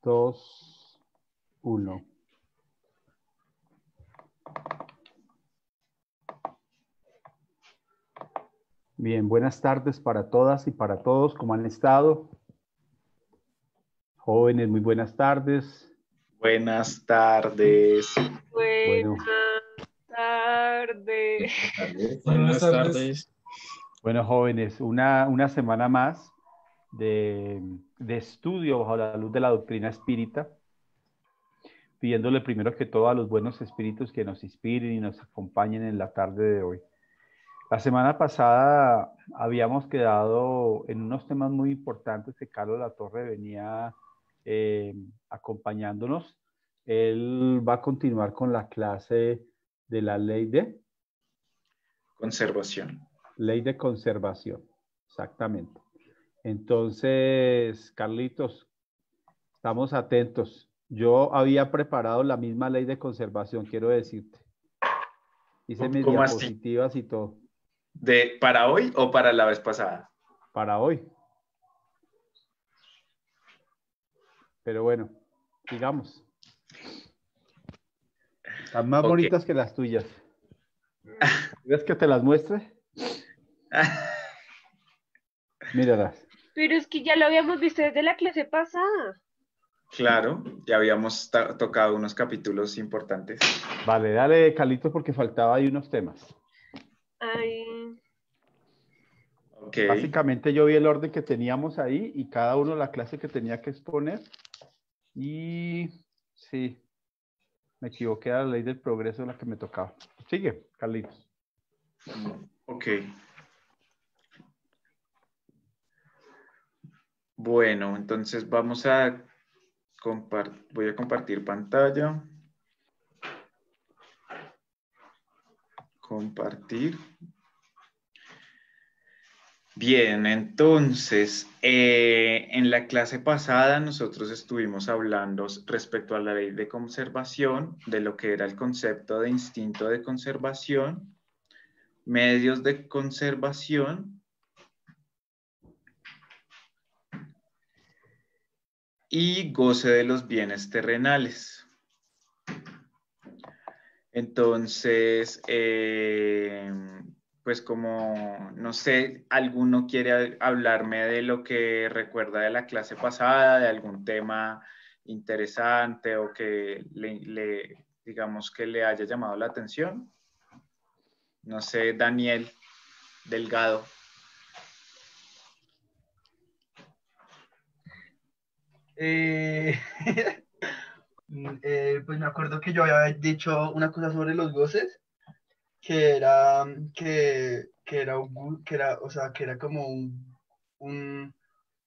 2, 1. Bien, buenas tardes para todas y para todos. ¿Cómo han estado? Jóvenes, muy buenas tardes. Buenas tardes. Bueno, Tarde. Buenas tardes. bueno, jóvenes, una semana más de estudio bajo la luz de la doctrina espírita, pidiéndole primero que todo a los buenos espíritus que nos inspiren y nos acompañen en la tarde de hoy. La semana pasada habíamos quedado en unos temas muy importantes que Carlos Latorre venía acompañándonos. Él va a continuar con la clase de la ley de Conservación. Ley de conservación, exactamente. Entonces, Carlitos, estamos atentos. Yo había preparado la misma ley de conservación, quiero decirte. Hice mis ¿Cómo así? diapositivas y todo. ¿Para hoy o para la vez pasada? Para hoy. Pero bueno, sigamos. Están más bonitas que las tuyas. ¿Quieres que te las muestre? Míralas. Pero es que ya lo habíamos visto desde la clase pasada. Claro, ya habíamos tocado unos capítulos importantes. Vale, dale, Carlitos, porque faltaba ahí unos temas. Ay. Ok. Básicamente yo vi el orden que teníamos ahí y cada uno la clase que tenía que exponer. Y sí, me equivoqué, a la ley del progreso la que me tocaba. Sigue, Carlitos. Ok. Bueno, entonces vamos a voy a compartir pantalla. Compartir. Bien, entonces, en la clase pasada nosotros estuvimos hablando respecto a la ley de conservación, de lo que era el concepto de instinto de conservación, medios de conservación y goce de los bienes terrenales. Entonces, pues como, no sé, alguno quiere hablarme de lo que recuerda de la clase pasada, de algún tema interesante o que digamos que le haya llamado la atención. No sé, Daniel Delgado. Pues me acuerdo que yo había dicho una cosa sobre los goces, que era o sea, que era como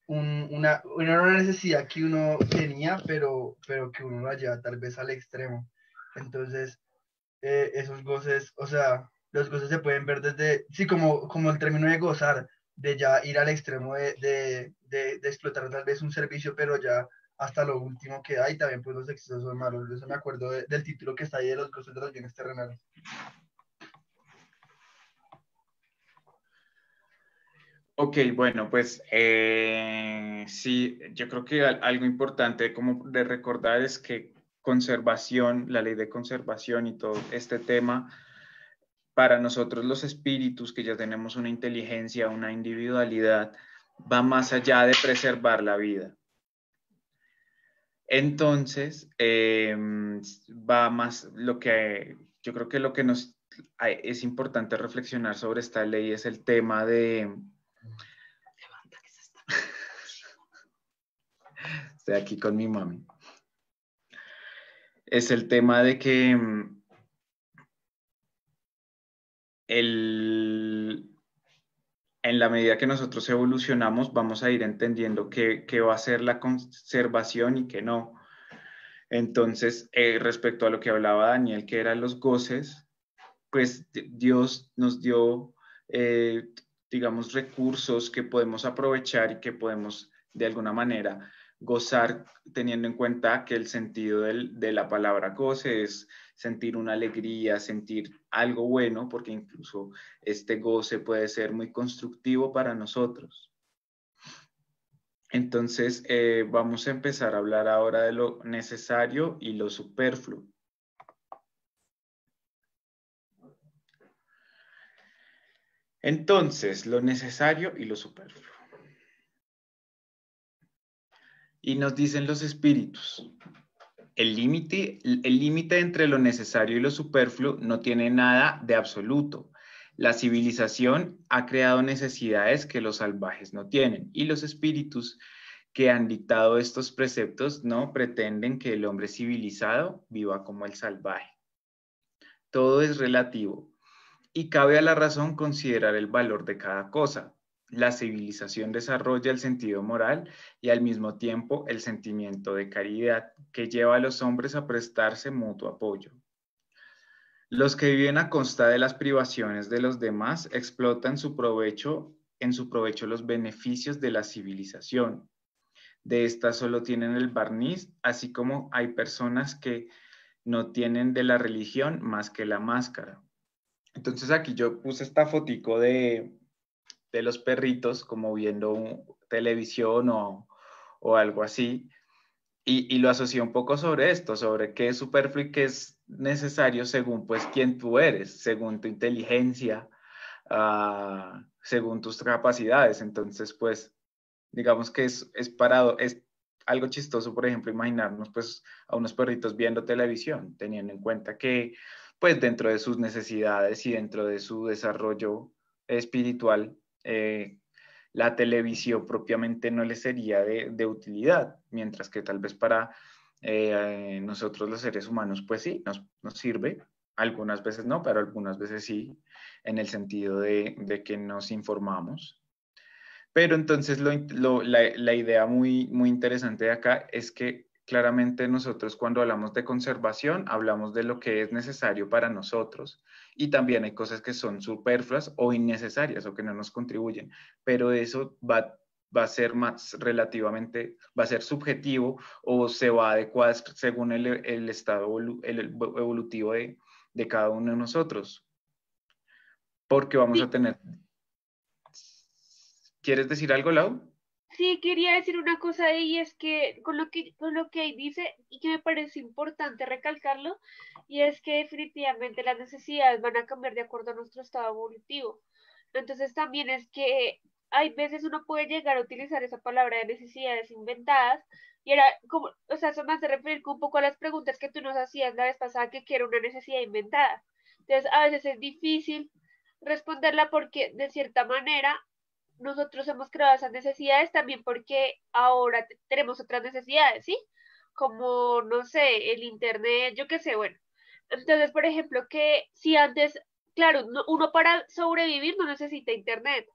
una necesidad que uno tenía, pero que uno la lleva tal vez al extremo. Entonces, esos goces, o sea, los goces se pueden ver desde, sí, como el término de gozar, de ya ir al extremo de explotar tal vez un servicio, pero ya hasta lo último que hay, también pues los excesos son malos. De eso me acuerdo del título que está ahí de los goces de los bienes terrenales. Ok, bueno, pues sí, yo creo que algo importante como de recordar es que conservación, la ley de conservación y todo este tema, para nosotros los espíritus que ya tenemos una inteligencia, una individualidad, va más allá de preservar la vida. Entonces, va más lo que yo creo que lo que nos es importante reflexionar sobre esta ley es el tema de... Estoy aquí con mi mami. Es el tema de que en la medida que nosotros evolucionamos, vamos a ir entendiendo qué va a ser la conservación y qué no. Entonces, respecto a lo que hablaba Daniel, que eran los goces, pues Dios nos dio, digamos, recursos que podemos aprovechar y que podemos, de alguna manera, gozar, teniendo en cuenta que el sentido de la palabra goce es sentir una alegría, sentir algo bueno, porque incluso este goce puede ser muy constructivo para nosotros. Entonces, vamos a empezar a hablar ahora de lo necesario y lo superfluo. Entonces, lo necesario y lo superfluo. Y nos dicen los espíritus, el límite entre lo necesario y lo superfluo no tiene nada de absoluto. La civilización ha creado necesidades que los salvajes no tienen, y los espíritus que han dictado estos preceptos no pretenden que el hombre civilizado viva como el salvaje. Todo es relativo y cabe a la razón considerar el valor de cada cosa. La civilización desarrolla el sentido moral y al mismo tiempo el sentimiento de caridad que lleva a los hombres a prestarse mutuo apoyo. Los que viven a costa de las privaciones de los demás explotan en su provecho los beneficios de la civilización. De esta solo tienen el barniz, así como hay personas que no tienen de la religión más que la máscara. Entonces aquí yo puse esta fotico de los perritos como viendo televisión o algo así, y lo asocié un poco sobre esto, sobre qué es superfluo y qué es necesario según pues quién tú eres, según tu inteligencia, según tus capacidades. Entonces pues digamos que es algo chistoso, por ejemplo, imaginarnos pues a unos perritos viendo televisión, teniendo en cuenta que pues dentro de sus necesidades y dentro de su desarrollo espiritual, la televisión propiamente no les sería de utilidad, mientras que tal vez para nosotros los seres humanos pues sí, nos sirve, algunas veces no, pero algunas veces sí, en el sentido de que nos informamos. Pero entonces la idea muy interesante de acá es que claramente nosotros cuando hablamos de conservación, hablamos de lo que es necesario para nosotros y también hay cosas que son superfluas o innecesarias o que no nos contribuyen, pero eso va a ser más relativamente, va a ser subjetivo o se va a adecuar según el estado evolutivo de cada uno de nosotros, porque vamos a Sí, tener... ¿Quieres decir algo, Lau? sí, quería decir una cosa ahí, y es que con lo que ahí dice, y que me parece importante recalcarlo, y es que definitivamente las necesidades van a cambiar de acuerdo a nuestro estado evolutivo. Entonces también es que hay veces uno puede llegar a utilizar esa palabra de necesidades inventadas, y era como, o sea, eso me hace referir un poco a las preguntas que tú nos hacías la vez pasada, que era una necesidad inventada. Entonces, a veces es difícil responderla porque de cierta manera nosotros hemos creado esas necesidades también porque ahora tenemos otras necesidades, ¿sí? Como, no sé, el internet, yo qué sé, bueno. Entonces, por ejemplo, que si antes, claro, uno para sobrevivir no necesita internet,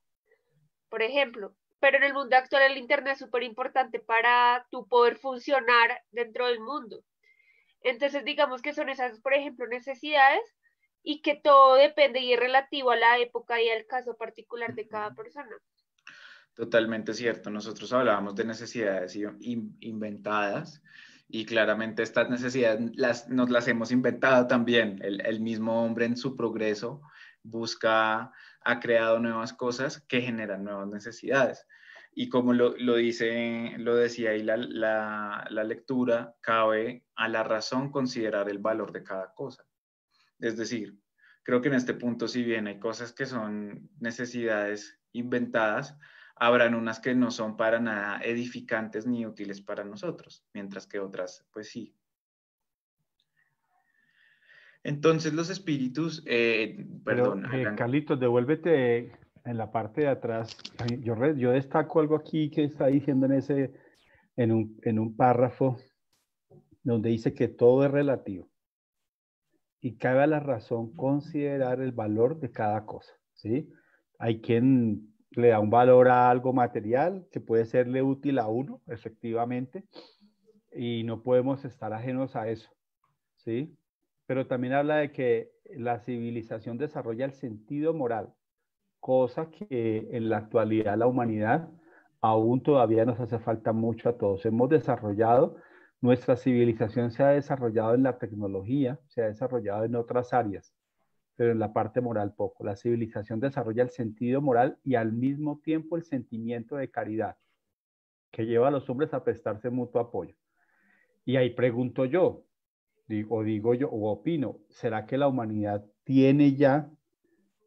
por ejemplo, pero en el mundo actual el internet es súper importante para tu poder funcionar dentro del mundo. Entonces, digamos que son esas, por ejemplo, necesidades y que todo depende y es relativo a la época y al caso particular de cada persona. Totalmente cierto. Nosotros hablábamos de necesidades inventadas y claramente estas necesidades nos las hemos inventado también. El mismo hombre en su progreso ha creado nuevas cosas que generan nuevas necesidades. Y como lo decía ahí la lectura, cabe a la razón considerar el valor de cada cosa. Es decir, creo que en este punto, si bien hay cosas que son necesidades inventadas, habrán unas que no son para nada edificantes ni útiles para nosotros, mientras que otras, pues sí. Entonces los espíritus, Pero, perdón, Carlitos, devuélvete en la parte de atrás. Yo destaco algo aquí que está diciendo en un párrafo donde dice que todo es relativo y cabe a la razón considerar el valor de cada cosa, ¿sí? Hay quien le da un valor a algo material que puede serle útil a uno, efectivamente, y no podemos estar ajenos a eso, ¿sí? Pero también habla de que la civilización desarrolla el sentido moral, cosa que en la actualidad la humanidad aún todavía nos hace falta mucho a todos. Hemos desarrollado, nuestra civilización se ha desarrollado en la tecnología, se ha desarrollado en otras áreas, pero en la parte moral poco. La civilización desarrolla el sentido moral y al mismo tiempo el sentimiento de caridad. que lleva a los hombres a prestarse mutuo apoyo. Y ahí pregunto yo, digo yo, o opino, ¿será que la humanidad tiene ya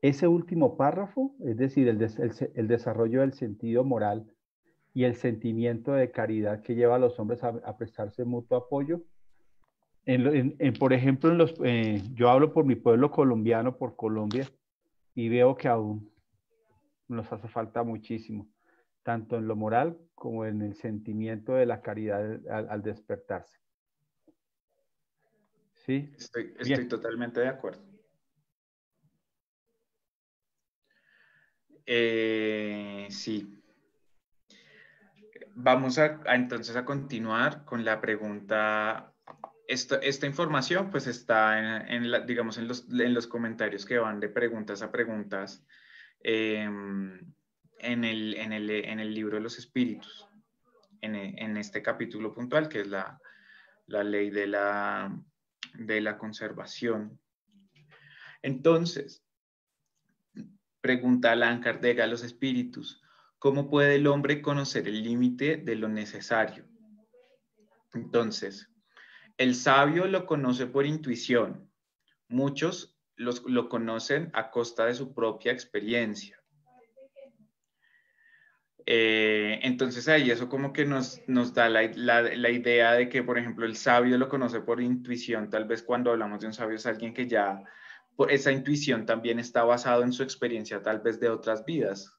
ese último párrafo? Es decir, el desarrollo del sentido moral y el sentimiento de caridad que lleva a los hombres a prestarse mutuo apoyo. Por ejemplo, yo hablo por mi pueblo colombiano, por Colombia, y veo que aún nos hace falta muchísimo, tanto en lo moral como en el sentimiento de la caridad al despertarse. ¿Sí? Estoy totalmente de acuerdo. Sí. Vamos entonces a continuar con la pregunta. Esta información pues está digamos, en los comentarios que van de preguntas a preguntas en el libro de los espíritus, en este capítulo puntual que es la ley de la conservación. Entonces, pregunta Allan Kardec a los espíritus: ¿cómo puede el hombre conocer el límite de lo necesario? Entonces, el sabio lo conoce por intuición. Muchos lo conocen a costa de su propia experiencia. Entonces ahí eso como que nos da la idea de que, por ejemplo, el sabio lo conoce por intuición. Tal vez cuando hablamos de un sabio es alguien que ya, esa intuición también está basado en su experiencia tal vez de otras vidas.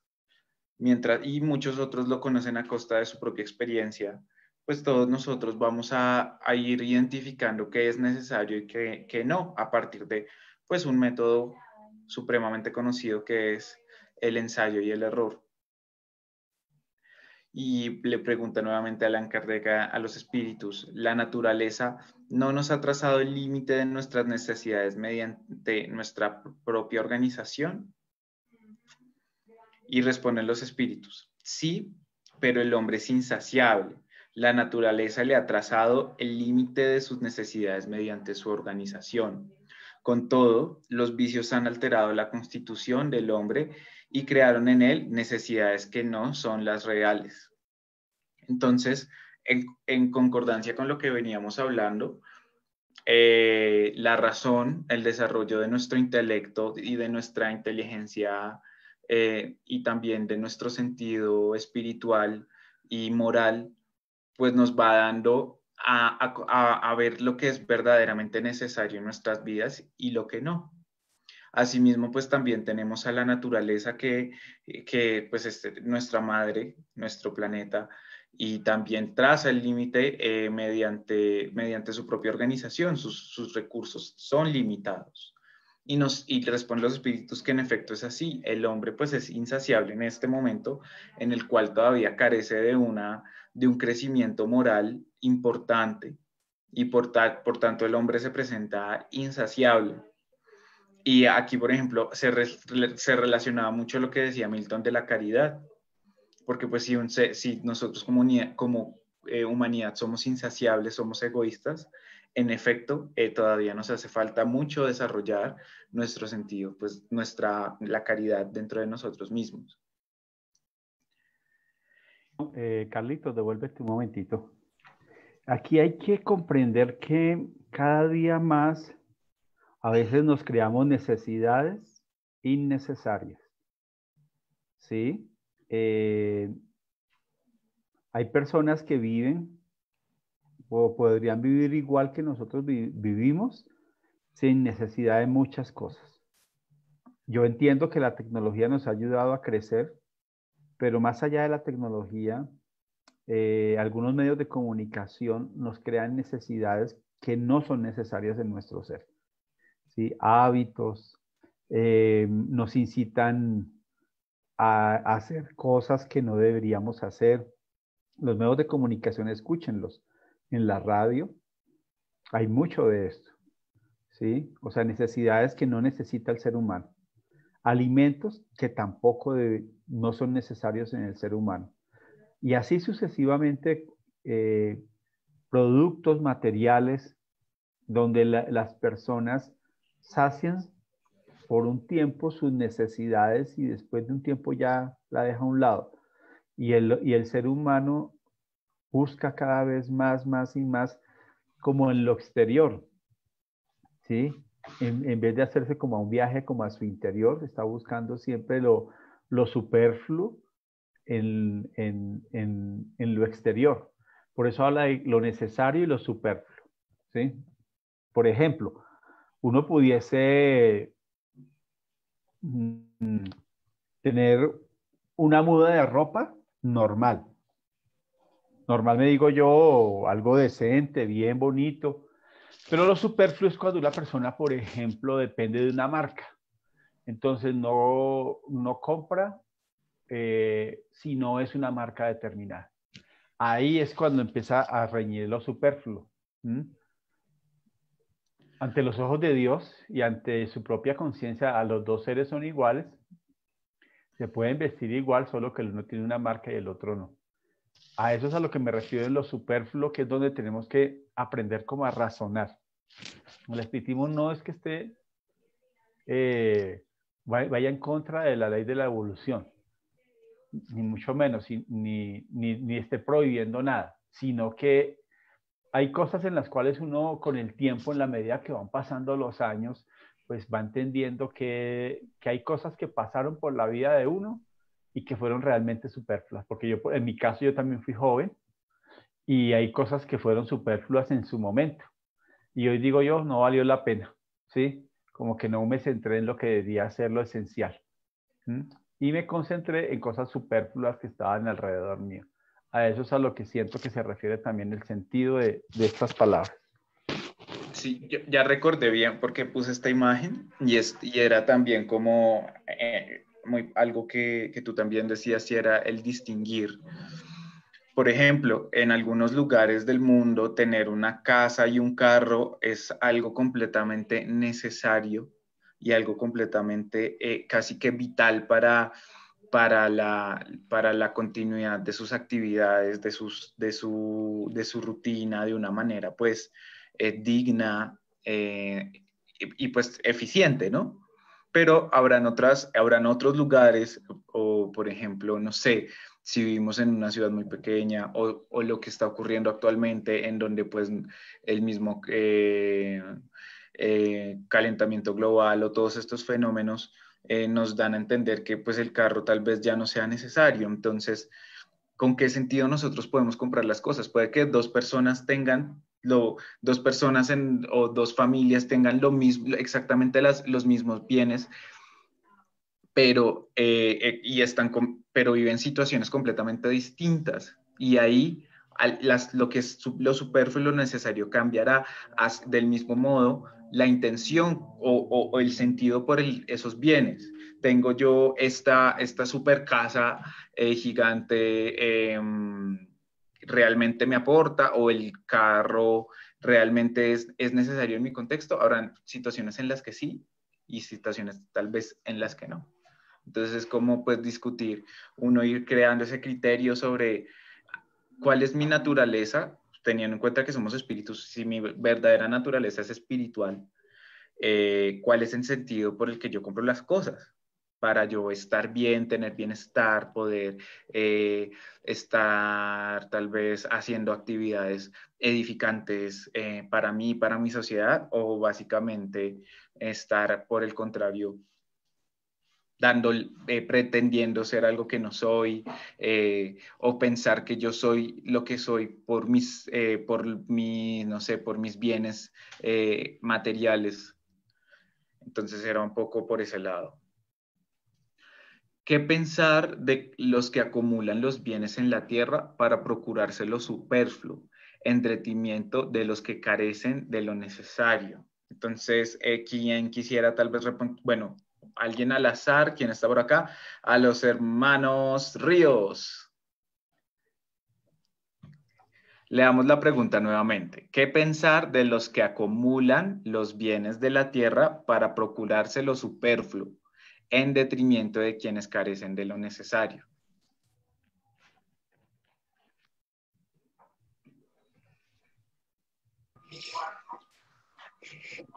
Y muchos otros lo conocen a costa de su propia experiencia. Pues todos nosotros vamos a ir identificando qué es necesario y qué no, a partir de pues un método supremamente conocido que es el ensayo y el error. Y le pregunta nuevamente a Allan Kardec a los espíritus: ¿la naturaleza no nos ha trazado el límite de nuestras necesidades mediante nuestra propia organización? Y responden los espíritus: sí, pero el hombre es insaciable. La naturaleza le ha trazado el límite de sus necesidades mediante su organización. Con todo, los vicios han alterado la constitución del hombre y crearon en él necesidades que no son las reales. Entonces, en concordancia con lo que veníamos hablando, la razón, el desarrollo de nuestro intelecto y de nuestra inteligencia y también de nuestro sentido espiritual y moral, pues nos va dando a ver lo que es verdaderamente necesario en nuestras vidas y lo que no. Asimismo, pues también tenemos a la naturaleza que pues es nuestra madre, nuestro planeta, y también traza el límite mediante su propia organización. Sus recursos son limitados. Y responden los espíritus que en efecto es así. El hombre pues es insaciable en este momento en el cual todavía carece de un crecimiento moral importante y por tanto el hombre se presenta insaciable. Y aquí, por ejemplo, se relacionaba mucho lo que decía Milton de la caridad, porque pues si nosotros como humanidad somos insaciables, somos egoístas, en efecto, todavía nos hace falta mucho desarrollar nuestro sentido, pues la caridad dentro de nosotros mismos. Carlitos, devuélvete un momentito. Aquí hay que comprender que cada día más a veces nos creamos necesidades innecesarias. ¿Sí? Hay personas que viven o podrían vivir igual que nosotros vivimos sin necesidad de muchas cosas. Yo entiendo que la tecnología nos ha ayudado a crecer, pero más allá de la tecnología, algunos medios de comunicación nos crean necesidades que no son necesarias en nuestro ser. ¿Sí? Hábitos, nos incitan a hacer cosas que no deberíamos hacer. Los medios de comunicación, escúchenlos. En la radio hay mucho de esto, ¿sí? O sea, necesidades que no necesita el ser humano. Alimentos que tampoco no son necesarios en el ser humano. Y así sucesivamente, productos materiales donde las personas sacian por un tiempo sus necesidades y después de un tiempo ya la deja a un lado. Y el ser humano busca cada vez más y más como en lo exterior, ¿sí? En vez de hacerse como a un viaje como a su interior, está buscando siempre lo superfluo en lo exterior. Por eso habla de lo necesario y lo superfluo, ¿sí? Por ejemplo, uno pudiese tener una muda de ropa normal. Normal me digo yo, algo decente, bien bonito. Pero lo superfluo es cuando una persona, por ejemplo, depende de una marca. Entonces no compra si no es una marca determinada. Ahí es cuando empieza a reñir lo superfluo. ¿Mm? Ante los ojos de Dios y ante su propia conciencia, a los dos seres son iguales. Se pueden vestir igual, solo que el uno tiene una marca y el otro no. A eso es a lo que me refiero en lo superfluo, que es donde tenemos que aprender como a razonar. El espiritismo no es que esté, vaya en contra de la ley de la evolución, ni mucho menos, ni esté prohibiendo nada, sino que hay cosas en las cuales uno con el tiempo, en la medida que van pasando los años, pues va entendiendo que hay cosas que pasaron por la vida de uno y que fueron realmente superfluas. Porque yo, en mi caso, yo también fui joven y hay cosas que fueron superfluas en su momento. Y hoy digo yo, no valió la pena, ¿sí? Como que no me centré en lo que debía ser lo esencial. ¿Mm? Y me concentré en cosas superfluas que estaban alrededor mío. A eso es a lo que siento que se refiere también el sentido de estas palabras. Sí, yo ya recordé bien porque puse esta imagen y era también como algo que tú también decías, y era el distinguir. Por ejemplo, en algunos lugares del mundo tener una casa y un carro es algo completamente necesario y algo completamente casi que vital para la continuidad de sus actividades, de su rutina, de una manera pues digna y pues eficiente, ¿no? Pero habrán otros lugares, o por ejemplo, no sé, si vivimos en una ciudad muy pequeña o lo que está ocurriendo actualmente en donde pues el mismo calentamiento global o todos estos fenómenos nos dan a entender que pues el carro tal vez ya no sea necesario. Entonces, ¿con qué sentido nosotros podemos comprar las cosas? Puede que dos personas tengan o dos familias tengan lo mismo, exactamente los mismos bienes, pero, pero viven situaciones completamente distintas. Y ahí lo que es lo superfluo y lo necesario cambiará. Del mismo modo, la intención o el sentido por esos bienes. Tengo yo esta super casa gigante, realmente me aporta, o el carro realmente es necesario en mi contexto. Habrán situaciones en las que sí y situaciones tal vez en las que no. Entonces es como pues discutir, uno ir creando ese criterio sobre cuál es mi naturaleza, teniendo en cuenta que somos espíritus, si mi verdadera naturaleza es espiritual, cuál es el sentido por el que yo compro las cosas, para yo estar bien, tener bienestar, poder estar tal vez haciendo actividades edificantes para mí, para mi sociedad, o básicamente estar por el contrario pretendiendo ser algo que no soy, o pensar que yo soy lo que soy por no sé, por mis bienes materiales. Entonces era un poco por ese lado. ¿Qué pensar de los que acumulan los bienes en la tierra para procurarse lo superfluo, en detrimento de los que carecen de lo necesario? Entonces, ¿quién quisiera tal vez responder? Bueno, alguien al azar, ¿quién está por acá? A los hermanos Ríos. Le damos la pregunta nuevamente. ¿Qué pensar de los que acumulan los bienes de la tierra para procurarse lo superfluo, en detrimento de quienes carecen de lo necesario?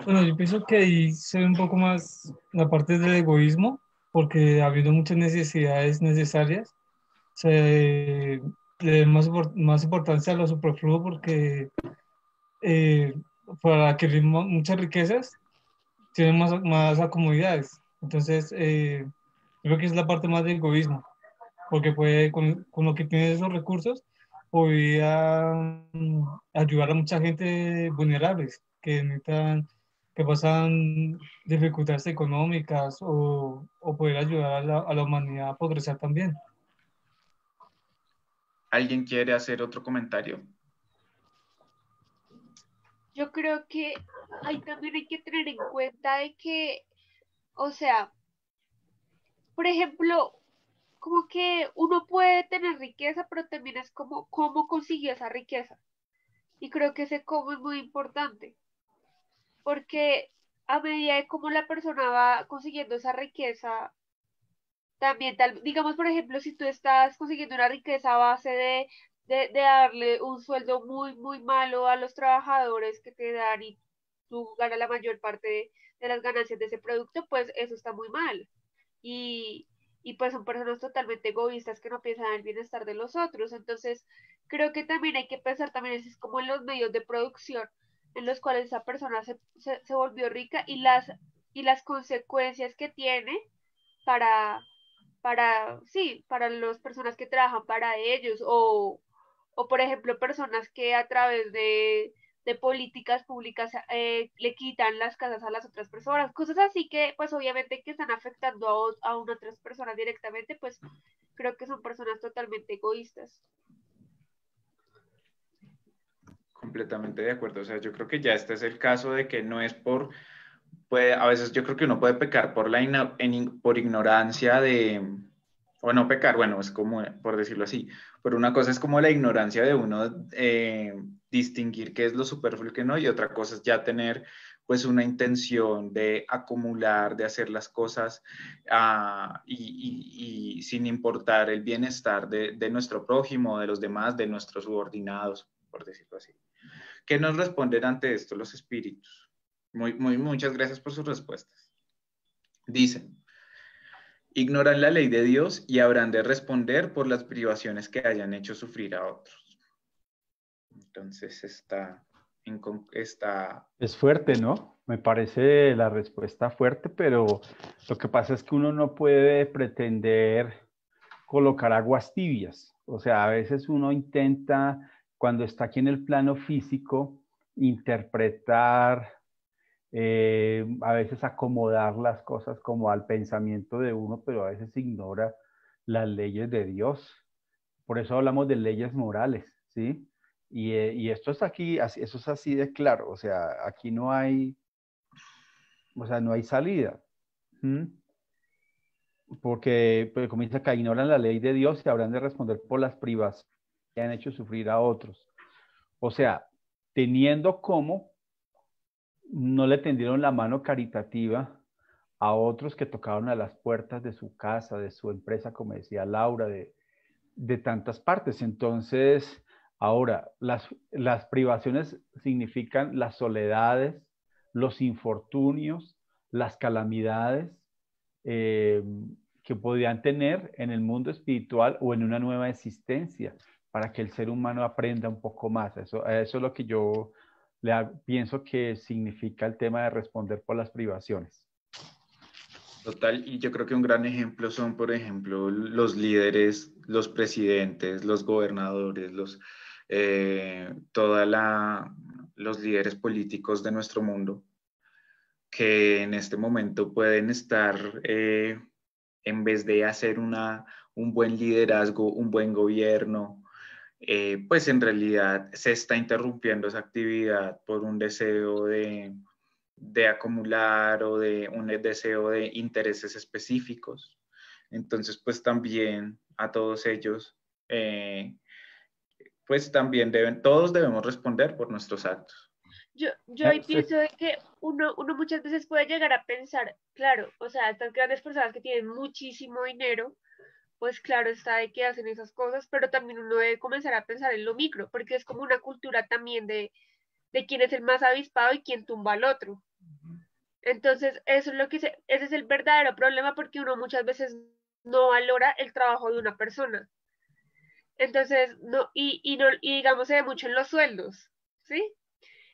Bueno, yo pienso que ahí se ve un poco más la parte del egoísmo, porque habiendo muchas necesidades necesarias, se le den más importancia a lo superfluo porque eh, para adquirir muchas riquezas tienen más comodidades. Entonces, creo que es la parte más de egoísmo, porque puede, con lo que tiene esos recursos, podría ayudar a mucha gente vulnerables que necesitan, que pasan dificultades económicas o poder ayudar a la humanidad a progresar también. ¿Alguien quiere hacer otro comentario? Yo creo que ahí también hay que tener en cuenta de que, o sea, por ejemplo, como que uno puede tener riqueza, pero también es como cómo consiguió esa riqueza. Y creo que ese cómo es muy importante, porque a medida de cómo la persona va consiguiendo esa riqueza, también tal, digamos, por ejemplo, si tú estás consiguiendo una riqueza a base de darle un sueldo muy, muy malo a los trabajadores que te dan y tú ganas la mayor parte de las ganancias de ese producto, pues eso está muy mal. Y, y pues son personas totalmente egoístas que no piensan en el bienestar de los otros. Entonces, creo que también hay que pensar también es como en los medios de producción en los cuales esa persona se volvió rica y las consecuencias que tiene para, sí, para las personas que trabajan para ellos o por ejemplo, personas que a través de políticas públicas le quitan las casas a las otras personas, cosas así que pues obviamente que están afectando a unas otras personas directamente, pues creo que son personas totalmente egoístas. Completamente de acuerdo. O sea, yo creo que ya este es el caso de que no es por, a veces yo creo que uno puede pecar por, por ignorancia de, o no pecar, bueno, es como, por decirlo así, pero una cosa es como la ignorancia de uno distinguir qué es lo superfluo y qué no, y otra cosa es ya tener pues una intención de acumular, de hacer las cosas y sin importar el bienestar de nuestro prójimo, de los demás, de nuestros subordinados, por decirlo así. ¿Qué nos responden ante esto los espíritus? Muchas gracias por sus respuestas. Dicen, ignoran la ley de Dios y habrán de responder por las privaciones que hayan hecho sufrir a otros. Entonces está... Es fuerte, ¿no? Me parece la respuesta fuerte, pero lo que pasa es que uno no puede pretender colocar aguas tibias. O sea, a veces uno intenta, cuando está aquí en el plano físico, interpretar, a veces acomodar las cosas como al pensamiento de uno, pero a veces ignora las leyes de Dios. Por eso hablamos de leyes morales, ¿sí? Y esto es aquí, eso es así de claro, o sea, aquí no hay, o sea, no hay salida. ¿Mm? Porque, pues, como dice acá, ignoran la ley de Dios y habrán de responder por las privaciones que han hecho sufrir a otros. O sea, teniendo como no le tendieron la mano caritativa a otros que tocaron a las puertas de su casa, de su empresa, como decía Laura, de tantas partes. Entonces, ahora, las privaciones significan las soledades, los infortunios, las calamidades eh, que podrían tener en el mundo espiritual o en una nueva existencia, para que el ser humano aprenda un poco más. Eso es lo que yo pienso que significa el tema de responder por las privaciones. Total, y yo creo que un gran ejemplo son, por ejemplo, los líderes, los presidentes, los gobernadores, los líderes políticos de nuestro mundo, que en este momento pueden estar, en vez de hacer un buen liderazgo, un buen gobierno, pues en realidad se está interrumpiendo esa actividad por un deseo de acumular o de un deseo de intereses específicos. Entonces, pues también a todos ellos, pues también todos debemos responder por nuestros actos. Yo ahí pienso de que uno muchas veces puede llegar a pensar, claro, o sea, estas grandes personas que tienen muchísimo dinero, pues claro está de que hacen esas cosas, pero también uno debe comenzar a pensar en lo micro, porque es como una cultura también de quién es el más avispado y quién tumba al otro. Entonces, eso es lo que ese es el verdadero problema porque uno muchas veces no valora el trabajo de una persona. Entonces, no, y digamos, se ve mucho en los sueldos, ¿sí?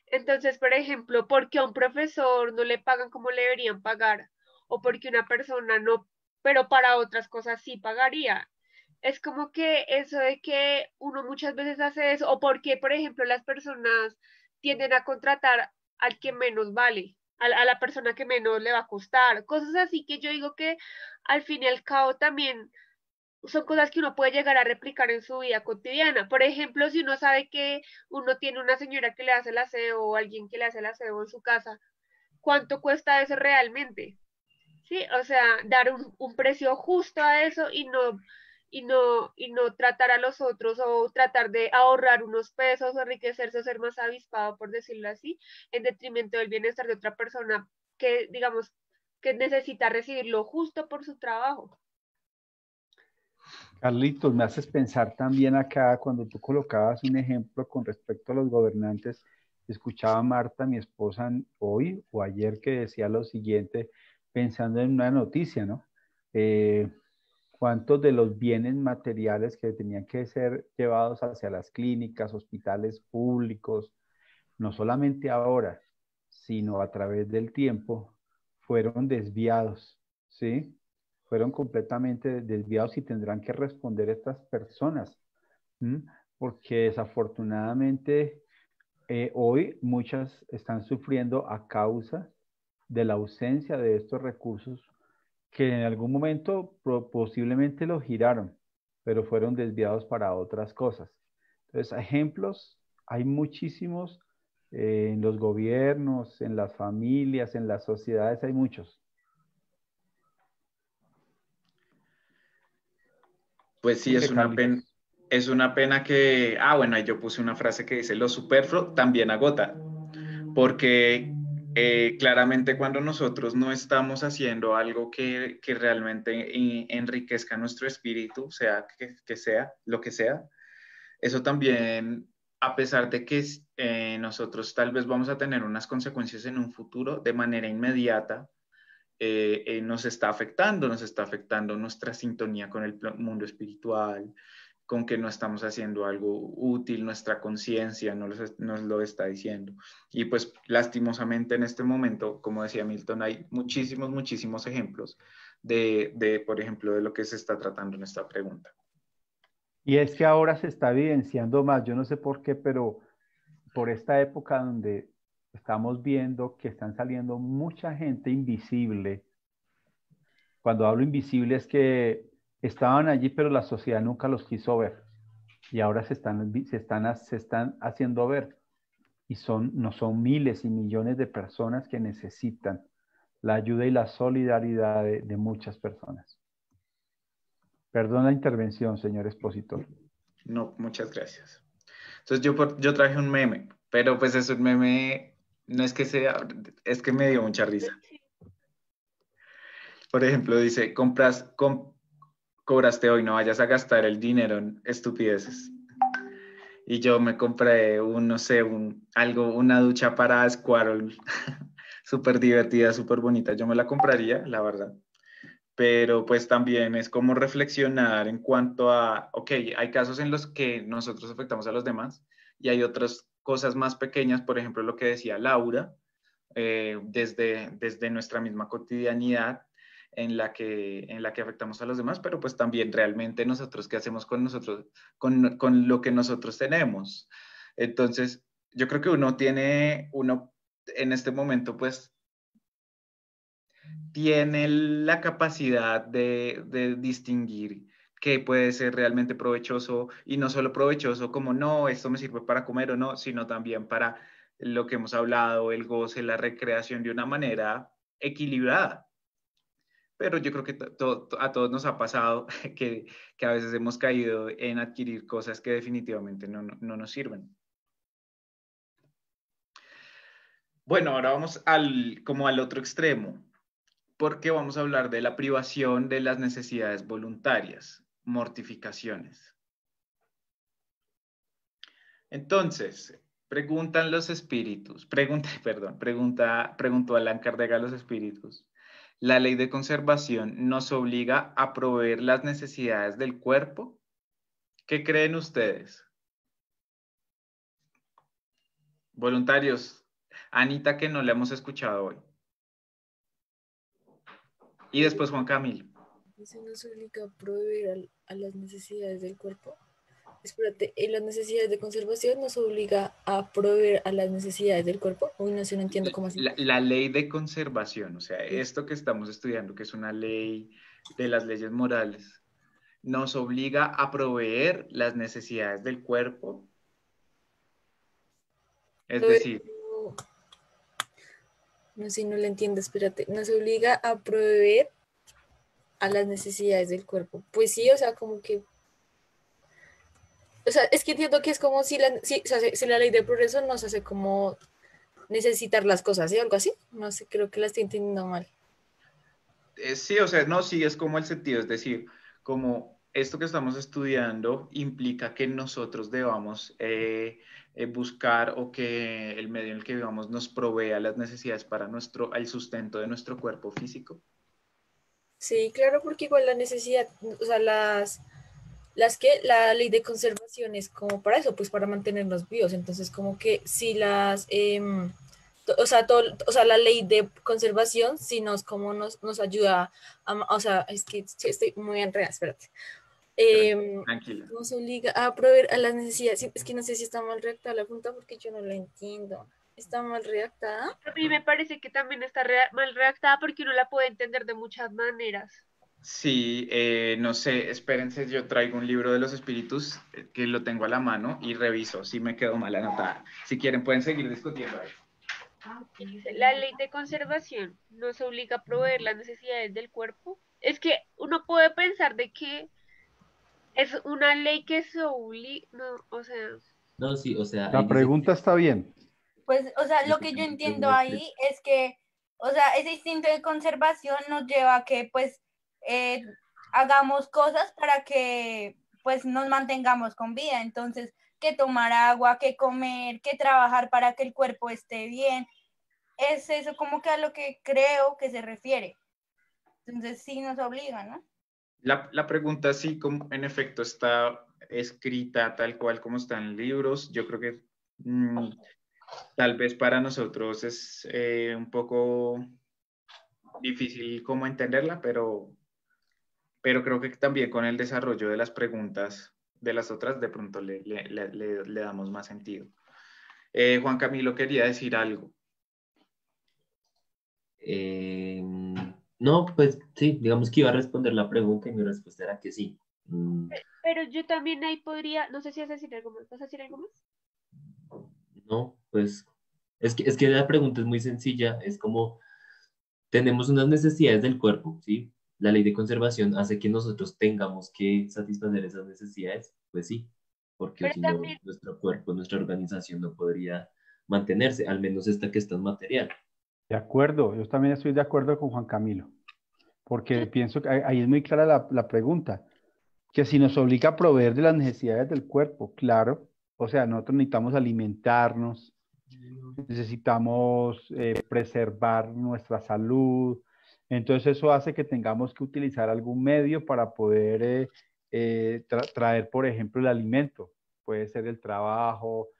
Entonces, por ejemplo, ¿por qué a un profesor no le pagan como le deberían pagar? O porque una persona no, pero para otras cosas sí pagaría. Es como que eso de que uno muchas veces hace eso, o porque, por ejemplo, las personas tienden a contratar al que menos vale, a la persona que menos le va a costar, cosas así que yo digo que al fin y al cabo también son cosas que uno puede llegar a replicar en su vida cotidiana. Por ejemplo, si uno sabe que uno tiene una señora que le hace el aseo o alguien que le hace el aseo en su casa, ¿cuánto cuesta eso realmente? Sí, o sea, dar un precio justo a eso y no tratar a los otros o tratar de ahorrar unos pesos o enriquecerse o ser más avispado, por decirlo así, en detrimento del bienestar de otra persona que, digamos, que necesita recibir lo justo por su trabajo. Carlitos, me haces pensar también acá cuando tú colocabas un ejemplo con respecto a los gobernantes. Escuchaba a Marta, mi esposa, hoy o ayer que decía lo siguiente, pensando en una noticia, ¿no? Eh, ¿Cuántos de los bienes materiales que tenían que ser llevados hacia las clínicas, hospitales públicos, no solamente ahora, sino a través del tiempo, fueron desviados, ¿sí? Fueron completamente desviados y tendrán que responder estas personas, ¿m? Porque desafortunadamente hoy muchas están sufriendo a causa de la ausencia de estos recursos que en algún momento posiblemente los giraron, pero fueron desviados para otras cosas. Entonces, ejemplos hay muchísimos en los gobiernos, en las familias, en las sociedades, hay muchos. Pues sí, Sigue, Carlitos. es una pena que, bueno, ahí yo puse una frase que dice, lo superfluo también agota, porque claramente cuando nosotros no estamos haciendo algo que realmente enriquezca nuestro espíritu, sea que sea, lo que sea, eso también, a pesar de que nosotros tal vez vamos a tener unas consecuencias en un futuro de manera inmediata, nos está afectando nuestra sintonía con el mundo espiritual, con que no estamos haciendo algo útil, nuestra conciencia nos lo está diciendo. Y pues lastimosamente en este momento, como decía Milton, hay muchísimos ejemplos por ejemplo, de lo que se está tratando en esta pregunta. Y es que ahora se está evidenciando más, yo no sé por qué, pero por esta época donde estamos viendo que están saliendo mucha gente invisible. Cuando hablo invisible es que estaban allí, pero la sociedad nunca los quiso ver. Y ahora se están haciendo ver. Y no son miles y millones de personas que necesitan la ayuda y la solidaridad de muchas personas. Perdón la intervención, señor expositor. No, muchas gracias. Entonces yo traje un meme, pero pues es un meme, no es que sea, es que me dio mucha risa. Por ejemplo, dice, cobraste hoy, no vayas a gastar el dinero en estupideces. Y yo me compré no sé, una ducha para Squirrel, súper divertida, súper bonita. Yo me la compraría, la verdad. Pero pues también es como reflexionar en cuanto a, ok, hay casos en los que nosotros afectamos a los demás y hay otras cosas más pequeñas, por ejemplo, lo que decía Laura, desde nuestra misma cotidianidad en la que afectamos a los demás, pero pues también realmente nosotros qué hacemos con nosotros, con lo que nosotros tenemos. Entonces, yo creo que uno en este momento pues tiene la capacidad de distinguir qué puede ser realmente provechoso y no solo provechoso como no, esto me sirve para comer o no, sino también para lo que hemos hablado, el goce, la recreación de una manera equilibrada. Pero yo creo que a todos nos ha pasado que a veces hemos caído en adquirir cosas que definitivamente no nos sirven. Bueno, ahora vamos como al otro extremo, porque vamos a hablar de la privación de las necesidades voluntarias, mortificaciones. Entonces, preguntan los espíritus, preguntó Allan Kardec a los espíritus. ¿La ley de conservación nos obliga a proveer las necesidades del cuerpo? ¿Qué creen ustedes? Voluntarios. Anita, que no le hemos escuchado hoy. Y después Juan Camilo. Eso nos obliga a proveer a las necesidades del cuerpo. Espérate, las necesidades de conservación nos obliga a proveer a las necesidades del cuerpo. Uy, no sé, no entiendo cómo así. La ley de conservación, o sea, esto que estamos estudiando, que es una ley de las leyes morales, nos obliga a proveer las necesidades del cuerpo. Es decir, no sé, no lo entiendo, espérate. Nos obliga a proveer a las necesidades del cuerpo. Pues sí, o sea, como que... O sea, es que entiendo que es como si si la ley del progreso nos hace como necesitar las cosas, ¿sí? Algo así. No sé, creo que la estoy entendiendo mal. sí, o sea, no, sí, es como el sentido, es decir, como esto que estamos estudiando implica que nosotros debamos buscar o que el medio en el que vivamos nos provea las necesidades para el sustento de nuestro cuerpo físico. Sí, claro, porque igual la necesidad, o sea, la ley de conservación es como para eso, pues para mantenernos vivos. Entonces, como que si o sea, la ley de conservación sí nos ayuda o sea, es que sí, estoy muy enredada, espérate. Tranquila. Nos obliga a proveer a las necesidades. Sí, es que no sé si está mal redactada la pregunta porque yo no la entiendo. ¿Está mal redactada? A mí me parece que también está mal redactada porque uno la puede entender de muchas maneras. Sí, no sé, espérense, yo traigo un libro de los espíritus que lo tengo a la mano y reviso si me quedó mal anotada. Si quieren pueden seguir discutiendo ahí. Dice, la ley de conservación nos obliga a proveer las necesidades del cuerpo. Es que uno puede pensar de que es una ley que se obliga, no, o sea, No, sí, o sea, ahí La dice pregunta está bien. Pues, o sea, lo que yo entiendo ahí es que, o sea, ese instinto de conservación nos lleva a que, pues, hagamos cosas para que, pues, nos mantengamos con vida. Entonces, que tomar agua, que comer, que trabajar para que el cuerpo esté bien. Es eso como que a lo que creo que se refiere. Entonces, sí nos obliga, ¿no? La pregunta sí, como en efecto está escrita tal cual como está en libros. Yo creo que tal vez para nosotros es un poco difícil como entenderla, pero creo que también con el desarrollo de las preguntas de las otras de pronto le damos más sentido. Juan Camilo quería decir algo. No, pues sí, digamos que iba a responder la pregunta y mi respuesta era que sí. pero yo también ahí podría, no sé si vas a decir algo más, ¿vas a decir algo más? No, pues es que la pregunta es muy sencilla, es como tenemos unas necesidades del cuerpo, ¿sí? La ley de conservación hace que nosotros tengamos que satisfacer esas necesidades, pues sí, porque Pero si no, también, nuestro cuerpo, nuestra organización no podría mantenerse, al menos esta que está en material. De acuerdo, yo también estoy de acuerdo con Juan Camilo, porque yo- pienso que ahí es muy clara la pregunta, que si nos obliga a proveer de las necesidades del cuerpo, claro, o sea, nosotros necesitamos alimentarnos, necesitamos preservar nuestra salud, entonces eso hace que tengamos que utilizar algún medio para poder traer, por ejemplo, el alimento, puede ser el trabajo,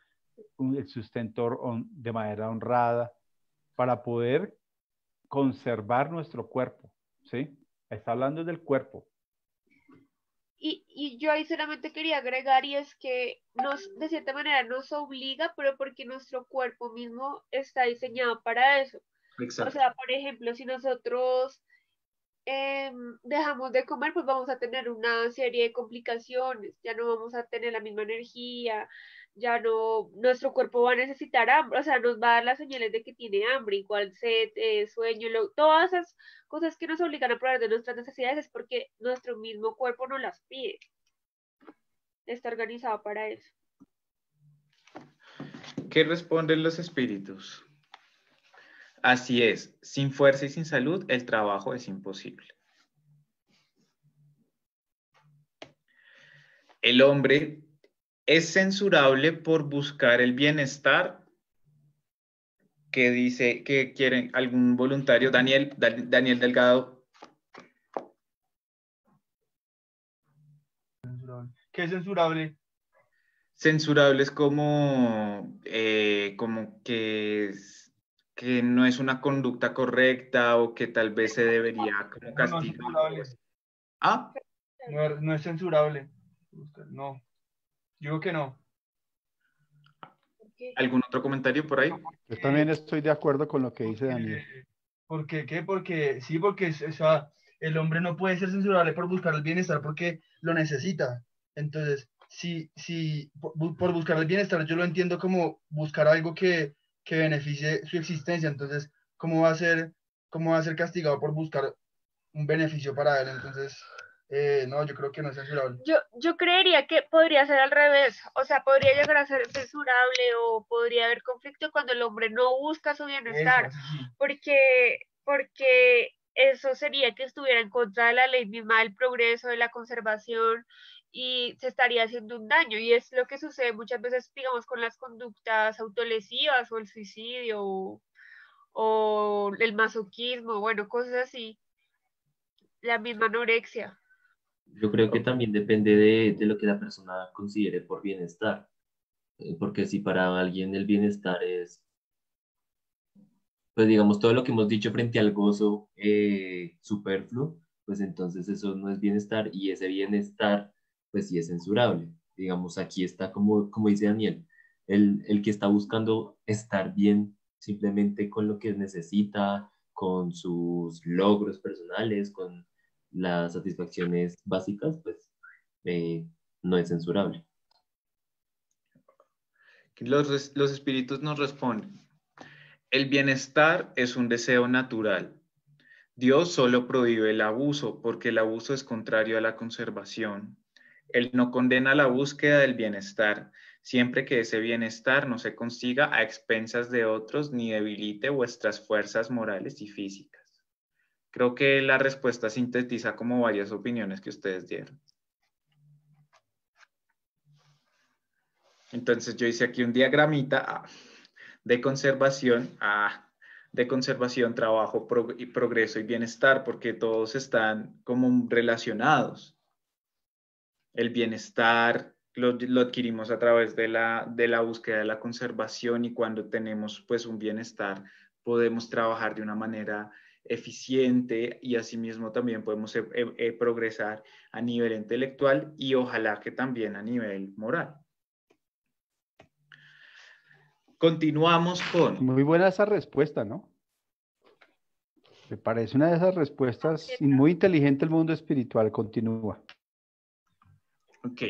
el sustento de manera honrada, para poder conservar nuestro cuerpo, ¿sí? Está hablando del cuerpo. y yo ahí solamente quería agregar y es que de cierta manera nos obliga, pero porque nuestro cuerpo mismo está diseñado para eso. O Exacto. sea, por ejemplo, si nosotros dejamos de comer, pues vamos a tener una serie de complicaciones, ya no vamos a tener la misma energía, ya no, nuestro cuerpo va a necesitar hambre, o sea, nos va a dar las señales de que tiene hambre, igual sed, sueño, todas esas cosas que nos obligan a proveer de nuestras necesidades es porque nuestro mismo cuerpo nos las pide, está organizado para eso. ¿Qué responden los espíritus? Así es, sin fuerza y sin salud, el trabajo es imposible. El hombre es censurable por buscar el bienestar. Que dice que quieren algún voluntario, Daniel Delgado. ¿Qué es censurable? Censurable es como que no es una conducta correcta o que tal vez se debería como No, no es castigar. censurable. ¿Ah? No es censurable. No, yo digo que no. ¿Algún otro comentario por ahí? Yo también estoy de acuerdo con lo que dice Daniel. ¿Por qué? ¿Qué? Porque sí, porque o sea, el hombre no puede ser censurable por buscar el bienestar porque lo necesita. Entonces, si por buscar el bienestar yo lo entiendo como buscar algo que beneficie su existencia. Entonces, cómo va a ser castigado por buscar un beneficio para él? Entonces, no, yo creo que no es censurable. Yo creería que podría ser al revés, o sea, podría llegar a ser censurable o podría haber conflicto cuando el hombre no busca su bienestar, Eso, sí. porque eso sería que estuviera en contra de la ley misma del progreso, de la conservación y se estaría haciendo un daño y es lo que sucede muchas veces, digamos, con las conductas autolesivas o el suicidio o el masoquismo, bueno, cosas así, la misma anorexia. Yo creo que también depende de lo que la persona considere por bienestar. Porque si para alguien el bienestar es, pues digamos, todo lo que hemos dicho frente al gozo superfluo, pues entonces eso no es bienestar y ese bienestar, pues sí es censurable. Digamos, aquí está como dice Daniel, el que está buscando estar bien simplemente con lo que necesita, con sus logros personales, con las satisfacciones básicas, pues no es censurable. Los espíritus nos responden. El bienestar es un deseo natural. Dios solo prohíbe el abuso porque el abuso es contrario a la conservación. Él no condena la búsqueda del bienestar, siempre que ese bienestar no se consiga a expensas de otros ni debilite vuestras fuerzas morales y físicas. Creo que la respuesta sintetiza como varias opiniones que ustedes dieron. Entonces yo hice aquí un diagramita de conservación, trabajo, progreso y bienestar, porque todos están como relacionados. El bienestar lo adquirimos a través de la búsqueda de la conservación y cuando tenemos pues un bienestar podemos trabajar de una manera eficiente y asimismo también podemos progresar a nivel intelectual y ojalá que también a nivel moral. Continuamos con... Muy buena esa respuesta, ¿no? Me parece una de esas respuestas y muy inteligente el mundo espiritual. Continúa. Ok.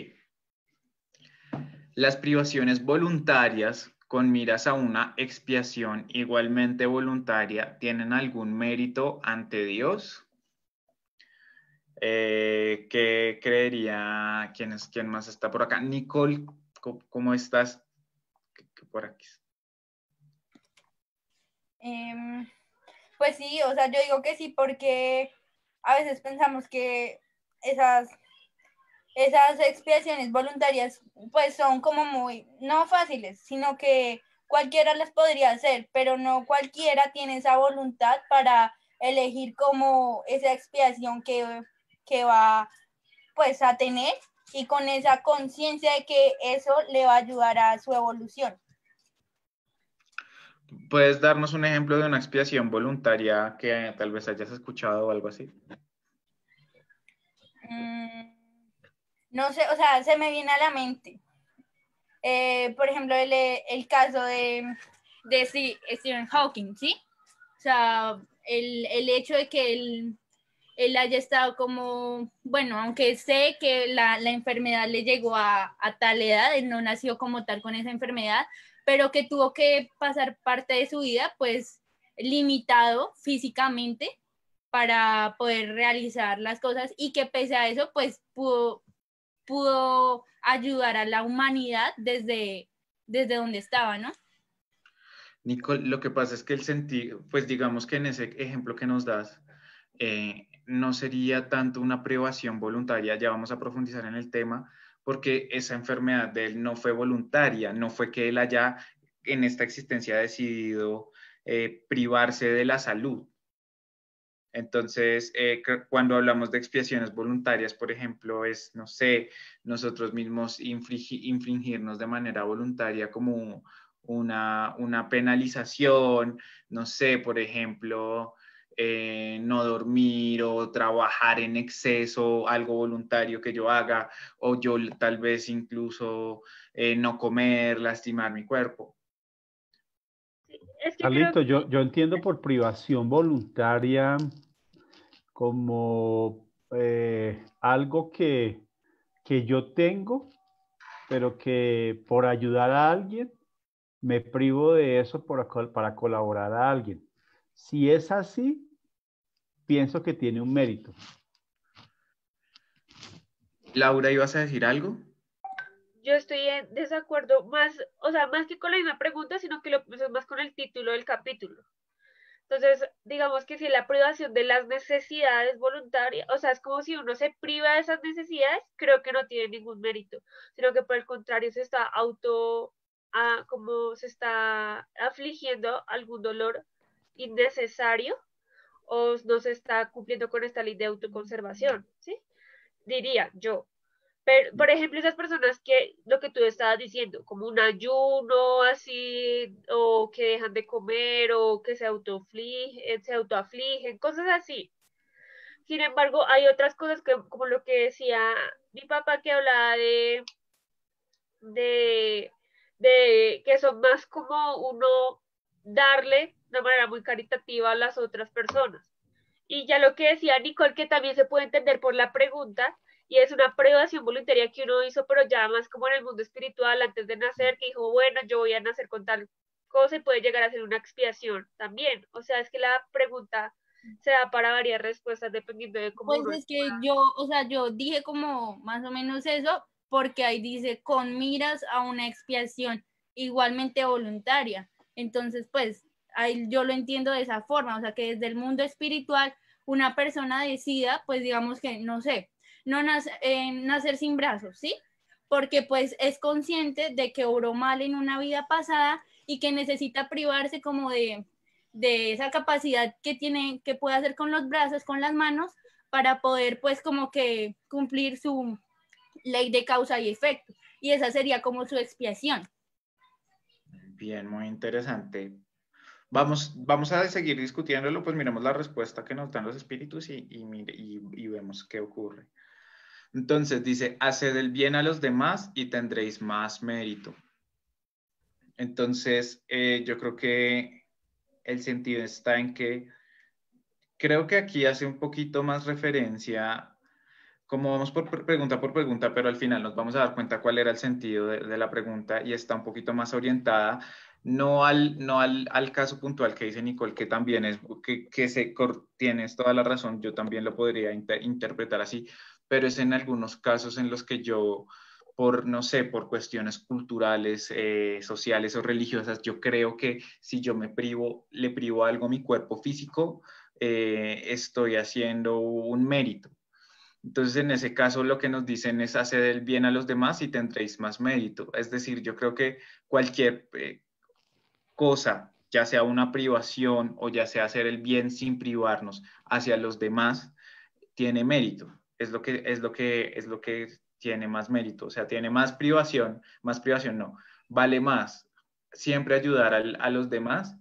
Las privaciones voluntarias con miras a una expiación igualmente voluntaria tienen algún mérito ante Dios. ¿Qué creería? ¿Quién más está por acá? Nicole, ¿cómo estás? Por aquí. Pues sí, o sea, yo digo que sí, porque a veces pensamos que esas expiaciones voluntarias pues son como muy, no fáciles, sino que cualquiera las podría hacer, pero no cualquiera tiene esa voluntad para elegir como esa expiación que va pues a tener y con esa conciencia de que eso le va a ayudar a su evolución. ¿Puedes darnos un ejemplo de una expiación voluntaria que tal vez hayas escuchado o algo así? No sé, o sea, se me viene a la mente. Por ejemplo, el caso de Stephen Hawking, ¿sí? O sea, el hecho de que él haya estado como, bueno, aunque sé que la enfermedad le llegó a tal edad, él no nació como tal con esa enfermedad, pero que tuvo que pasar parte de su vida, pues, limitado físicamente para poder realizar las cosas y que pese a eso, pues, pudo ayudar a la humanidad desde donde estaba, ¿no? Nicole, lo que pasa es que el sentido, pues digamos que en ese ejemplo que nos das, no sería tanto una privación voluntaria, ya vamos a profundizar en el tema, porque esa enfermedad de él no fue voluntaria, no fue que él haya en esta existencia decidido privarse de la salud. Entonces, cuando hablamos de expiaciones voluntarias, por ejemplo, es, no sé, nosotros mismos infringirnos de manera voluntaria como una penalización, no sé, por ejemplo, no dormir o trabajar en exceso, algo voluntario que yo haga, o yo tal vez incluso no comer, lastimar mi cuerpo. Es que Carlito, yo entiendo por privación voluntaria como algo que yo tengo, pero que por ayudar a alguien me privo de eso para colaborar a alguien. Si es así, pienso que tiene un mérito. Laura, ¿ibas a decir algo? yo estoy en desacuerdo más, o sea, más que con la misma pregunta, sino que lo pienso más con el título del capítulo. Entonces, digamos que si la privación de las necesidades voluntarias, o sea, es como si uno se priva de esas necesidades, creo que no tiene ningún mérito, sino que por el contrario se está como se está afligiendo algún dolor innecesario o no se está cumpliendo con esta ley de autoconservación, ¿sí? Diría yo. Pero, por ejemplo, esas personas que, lo que tú estabas diciendo, como un ayuno así, o que dejan de comer, o que se autoafligen, cosas así. Sin embargo, hay otras cosas que, como lo que decía mi papá, que hablaba de, de que son más como uno darle de una manera muy caritativa a las otras personas. Y ya lo que decía Nicole, que también se puede entender por la pregunta, y es una privación voluntaria que uno hizo, pero ya más como en el mundo espiritual antes de nacer, que dijo, bueno, yo voy a nacer con tal cosa y puede llegar a ser una expiación también. O sea, es que la pregunta se da para varias respuestas dependiendo de cómo Pues uno es que yo, o sea, yo dije como más o menos eso, porque ahí dice con miras a una expiación igualmente voluntaria. Entonces, pues, ahí yo lo entiendo de esa forma, o sea, que desde el mundo espiritual una persona decida, pues digamos que, no sé, no nacer sin brazos, ¿sí? Porque pues es consciente de que obró mal en una vida pasada y que necesita privarse como de esa capacidad que tiene, que puede hacer con los brazos, con las manos, para poder pues como que cumplir su ley de causa y efecto. Y esa sería como su expiación. Bien, muy interesante. Vamos a seguir discutiéndolo, pues miremos la respuesta que nos dan los espíritus y vemos qué ocurre. Entonces dice, haced el bien a los demás y tendréis más mérito. Entonces, yo creo que el sentido está en que creo que aquí hace un poquito más referencia, como vamos por pregunta, pero al final nos vamos a dar cuenta cuál era el sentido de la pregunta y está un poquito más orientada, no al caso puntual que dice Nicole, que también es, tienes toda la razón, yo también lo podría interpretar así, pero es en algunos casos en los que yo, no sé, por cuestiones culturales, sociales o religiosas, yo creo que si yo le privo algo a mi cuerpo físico, estoy haciendo un mérito. Entonces, en ese caso, lo que nos dicen es hacer el bien a los demás y tendréis más mérito. Es decir, yo creo que cualquier cosa, ya sea una privación o ya sea hacer el bien sin privarnos hacia los demás, tiene mérito. Es lo que tiene más mérito. O sea, tiene más privación no. Vale más siempre ayudar a los demás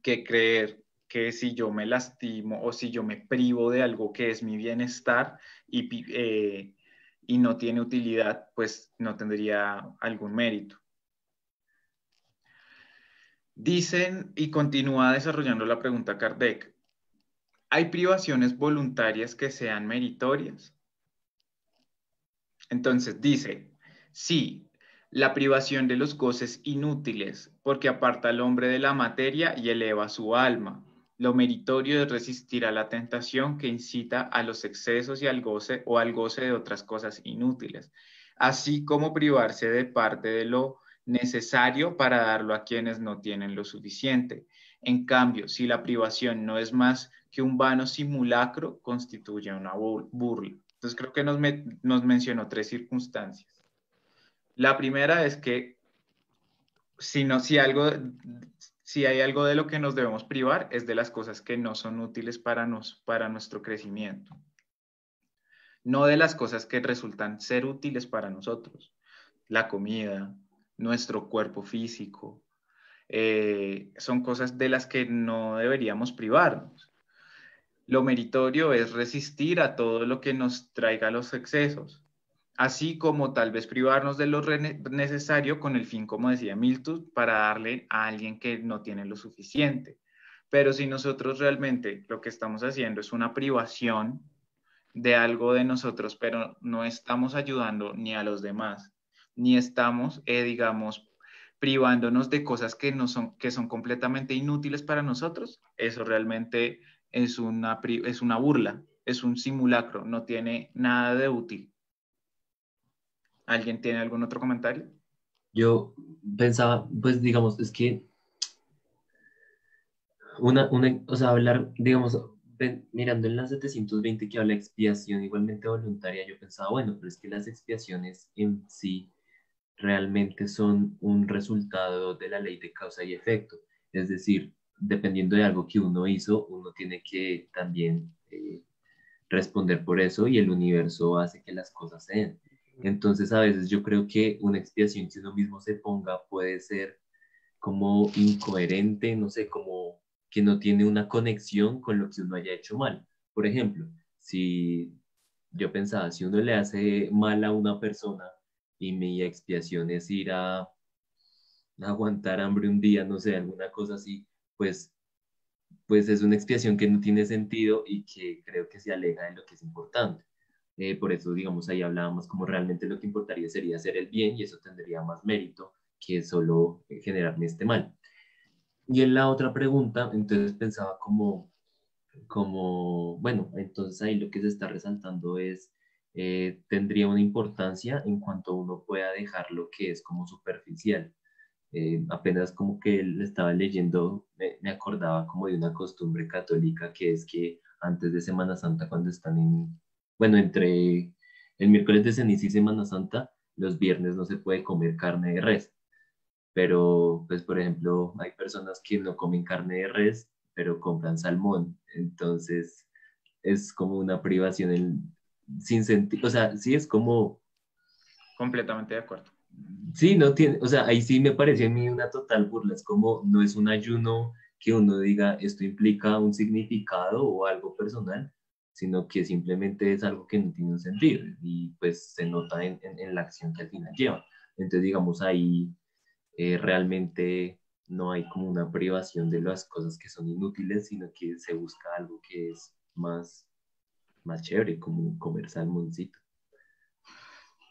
que creer que si yo me lastimo o si yo me privo de algo que es mi bienestar y no tiene utilidad, pues no tendría algún mérito. Dicen, y continúa desarrollando la pregunta Kardec, ¿hay privaciones voluntarias que sean meritorias? Entonces dice, sí, la privación de los goces inútiles, porque aparta al hombre de la materia y eleva su alma. Lo meritorio es resistir a la tentación que incita a los excesos y al goce o al goce de otras cosas inútiles, así como privarse de parte de lo necesario para darlo a quienes no tienen lo suficiente. En cambio, si la privación no es más que un vano simulacro, constituye una burla. Entonces creo que nos mencionó 3 circunstancias. La primera es que si algo Si hay algo de lo que nos debemos privar, es de las cosas que no son útiles para nuestro crecimiento. No de las cosas que resultan ser útiles para nosotros. La comida, nuestro cuerpo físico, son cosas de las que no deberíamos privarnos. Lo meritorio es resistir a todo lo que nos traiga los excesos, así como tal vez privarnos de lo necesario con el fin, como decía Milton, para darle a alguien que no tiene lo suficiente. Pero si nosotros realmente lo que estamos haciendo es una privación de algo de nosotros, pero no estamos ayudando ni a los demás, ni estamos, digamos, privándonos de cosas que son completamente inútiles para nosotros, eso realmente es una burla, es un simulacro, no tiene nada de útil. ¿Alguien tiene algún otro comentario? Yo pensaba, pues digamos, es que o sea, hablar, digamos, mirando en la 720 que habla de expiación igualmente voluntaria, yo pensaba, bueno, pero es que las expiaciones en sí realmente son un resultado de la ley de causa y efecto. Es decir, dependiendo de algo que uno hizo, uno tiene que también responder por eso y el universo hace que las cosas se den. Entonces, a veces yo creo que una expiación que uno mismo se ponga puede ser como incoherente, no sé, como que no tiene una conexión con lo que uno haya hecho mal. Por ejemplo, si yo pensaba, si uno le hace mal a una persona y mi expiación es ir a aguantar hambre un día, no sé, alguna cosa así, pues es una expiación que no tiene sentido y que creo que se aleja de lo que es importante. Por eso, digamos, ahí hablábamos como realmente lo que importaría sería hacer el bien y eso tendría más mérito que solo generarme este mal. Y en la otra pregunta, entonces pensaba bueno, entonces ahí lo que se está resaltando es, tendría una importancia en cuanto uno pueda dejar lo que es como superficial. Apenas como que le estaba leyendo, me acordaba como de una costumbre católica que es que antes de Semana Santa, cuando están bueno, entre el miércoles de ceniza y Semana Santa, los viernes no se puede comer carne de res. Pero, pues, por ejemplo, hay personas que no comen carne de res, pero compran salmón. Entonces, es como una privación sin sentido. O sea, sí es como... Completamente de acuerdo. Sí, no tiene, o sea, ahí sí me pareció a mí una total burla. Es como, no es un ayuno que uno diga, esto implica un significado o algo personal, sino que simplemente es algo que no tiene un sentido y pues se nota en la acción que al final lleva. Entonces, digamos, ahí realmente no hay como una privación de las cosas que son inútiles, sino que se busca algo que es más chévere, como comer salmoncito.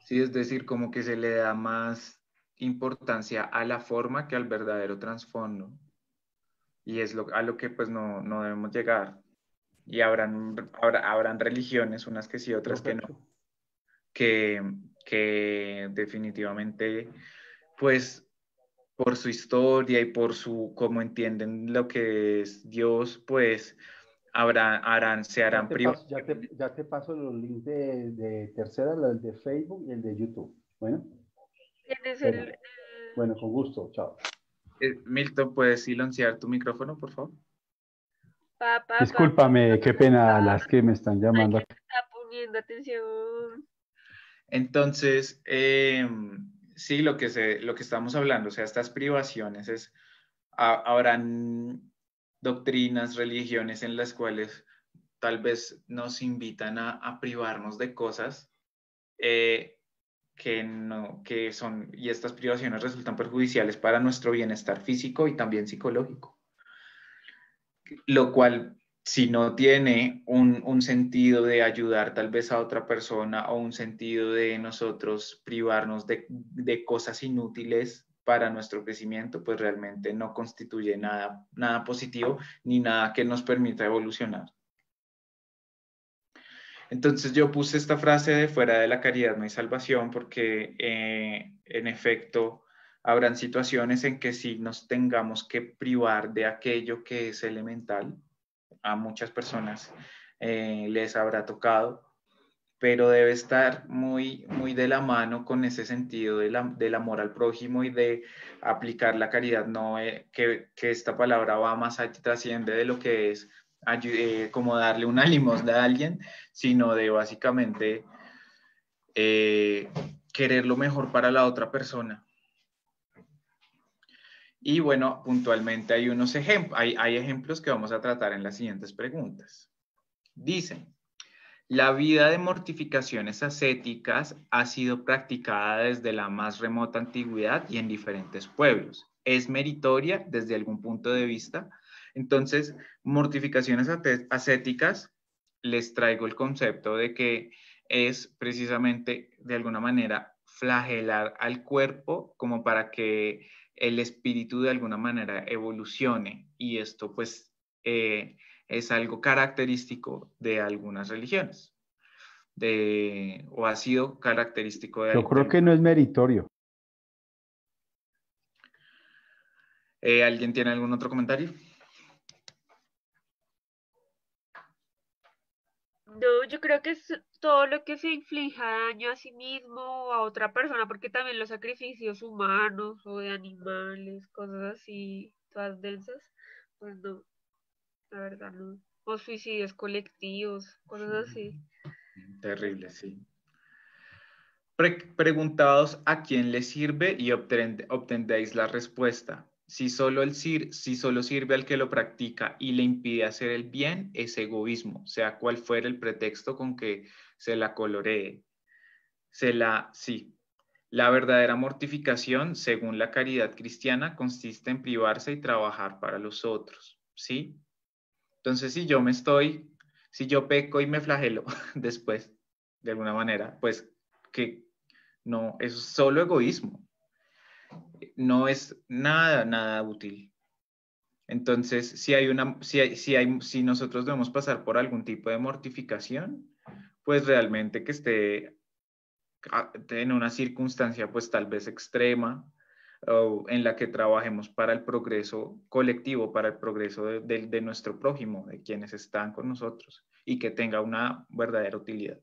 Sí, es decir, como que se le da más importancia a la forma que al verdadero trasfondo. Y es a lo que pues no debemos llegar. Y habrán religiones, unas que sí, otras que no, que definitivamente, pues por su historia y por cómo entienden lo que es Dios, pues se harán privados. Ya te paso los links de Tercera, el de Facebook y el de YouTube. Bueno. ¿Tienes Bueno, con gusto. Chao. Milton, ¿puedes silenciar tu micrófono, por favor? Discúlpame, qué pena las que me están llamando. Está poniendo atención. Entonces, sí, lo que estamos hablando, o sea, estas privaciones habrán doctrinas, religiones en las cuales tal vez nos invitan a privarnos de cosas y estas privaciones resultan perjudiciales para nuestro bienestar físico y también psicológico. Lo cual, si no tiene un sentido de ayudar tal vez a otra persona o un sentido de nosotros privarnos de cosas inútiles para nuestro crecimiento, pues realmente no constituye nada positivo ni nada que nos permita evolucionar. Entonces yo puse esta frase de fuera de la caridad no hay salvación porque en efecto habrán situaciones en que sí nos tengamos que privar de aquello que es elemental. A muchas personas les habrá tocado pero debe estar muy, muy de la mano con ese sentido del amor al prójimo y de aplicar la caridad, no que esta palabra va más allá, trasciende de lo que es como darle una limosna a alguien, sino de básicamente querer lo mejor para la otra persona. Y bueno, puntualmente hay unos ejemplos, hay ejemplos que vamos a tratar en las siguientes preguntas. Dicen, la vida de mortificaciones ascéticas ha sido practicada desde la más remota antigüedad y en diferentes pueblos. ¿Es meritoria desde algún punto de vista? Entonces, mortificaciones ascéticas, les traigo el concepto de que es precisamente, de alguna manera, flagelar al cuerpo como para que el espíritu de alguna manera evolucione. Y esto, pues, es algo característico de algunas religiones, o ha sido característico de... Yo creo que no es meritorio. ¿Alguien tiene algún otro comentario? No, yo creo que es todo lo que se inflija daño a sí mismo o a otra persona, porque también los sacrificios humanos o de animales, cosas así, todas densas, pues no, la verdad no. O suicidios colectivos, cosas así. Terrible, sí. Preguntados a quién le sirve y obtendréis la respuesta. Si solo sirve al que lo practica y le impide hacer el bien, es egoísmo, sea cual fuera el pretexto con que se la coloree. Sí. La verdadera mortificación, según la caridad cristiana, consiste en privarse y trabajar para los otros, ¿sí? Entonces, si yo peco y me flagelo después, de alguna manera, pues que no, es solo egoísmo, no es nada útil. Entonces, si nosotros debemos pasar por algún tipo de mortificación, pues realmente que esté en una circunstancia pues tal vez extrema, o en la que trabajemos para el progreso colectivo, para el progreso de nuestro prójimo, de quienes están con nosotros, y que tenga una verdadera utilidad.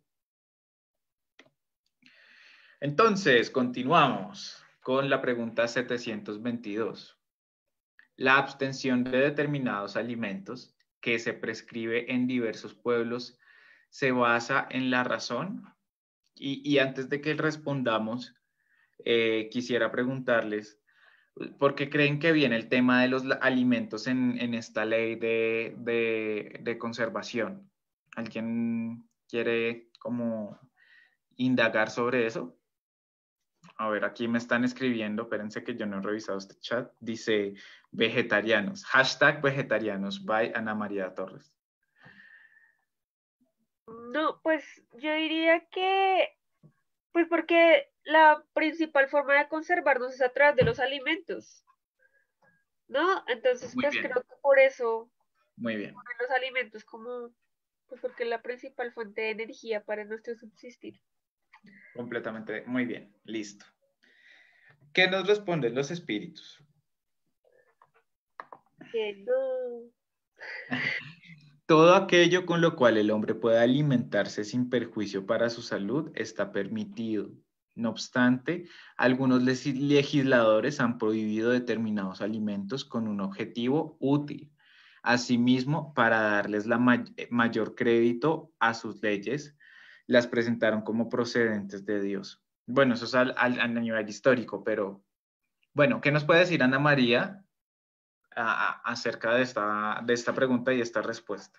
Entonces, continuamos con la pregunta 722. La abstención de determinados alimentos que se prescribe en diversos pueblos se basa en la razón. Y antes de que respondamos, quisiera preguntarles, ¿por qué creen que viene el tema de los alimentos en esta ley de conservación? ¿Alguien quiere como indagar sobre eso? A ver, aquí me están escribiendo, espérense que yo no he revisado este chat. Dice vegetarianos, #vegetarianos, by Ana María Torres. No, pues yo diría que, pues porque la principal forma de conservarnos es a través de los alimentos, ¿no? Entonces, Muy pues bien. creo que por eso Muy bien. los alimentos como, pues porque es la principal fuente de energía para nuestro subsistir. Completamente, muy bien, listo. ¿Qué nos responden los espíritus? Que no. Todo aquello con lo cual el hombre pueda alimentarse sin perjuicio para su salud está permitido. No obstante, algunos legisladores han prohibido determinados alimentos con un objetivo útil. Asimismo, para darles mayor crédito a sus leyes, las presentaron como procedentes de Dios. Bueno, eso es al nivel histórico, pero bueno, ¿qué nos puede decir Ana María acerca de esta pregunta y esta respuesta?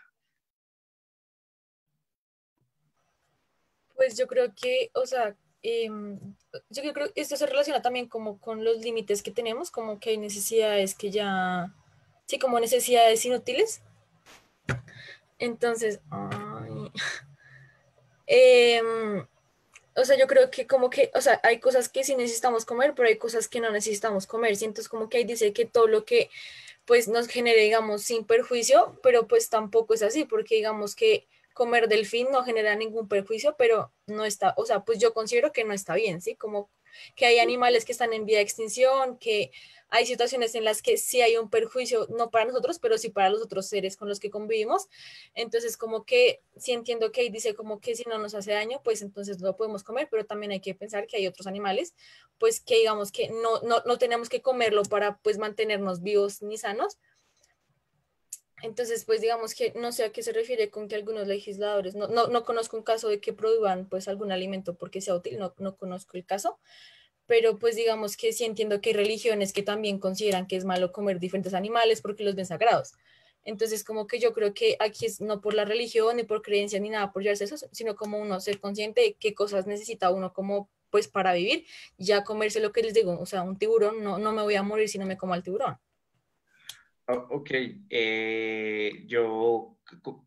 Pues yo creo que, o sea, yo creo que esto se relaciona también como con los límites que tenemos, como que hay necesidades que ya, sí, como necesidades inútiles. Entonces, o sea, yo creo que como que, o sea, hay cosas que sí necesitamos comer, pero hay cosas que no necesitamos comer. ¿Sí? Entonces, como que ahí dice que todo lo que pues nos genere, digamos, sin perjuicio, pero pues tampoco es así, porque digamos que comer delfín no genera ningún perjuicio, pero no está, o sea, pues yo considero que no está bien, ¿sí? Como que hay animales que están en vía de extinción, que hay situaciones en las que sí hay un perjuicio, no para nosotros, pero sí para los otros seres con los que convivimos. Entonces, como que sí entiendo que dice como que si no nos hace daño, pues entonces lo podemos comer, pero también hay que pensar que hay otros animales, pues que digamos que no tenemos que comerlo para pues mantenernos vivos ni sanos. Entonces, pues digamos que no sé a qué se refiere con que algunos legisladores, no conozco un caso de que prohíban pues algún alimento porque sea útil, no conozco el caso, pero pues digamos que sí entiendo que hay religiones que también consideran que es malo comer diferentes animales porque los ven sagrados. Entonces, como que yo creo que aquí es no por la religión, ni por creencia, ni nada por llevarse eso, sino como uno ser consciente de qué cosas necesita uno como pues para vivir, ya comerse lo que les digo, o sea, un tiburón, no me voy a morir si no me como al tiburón. Ok, yo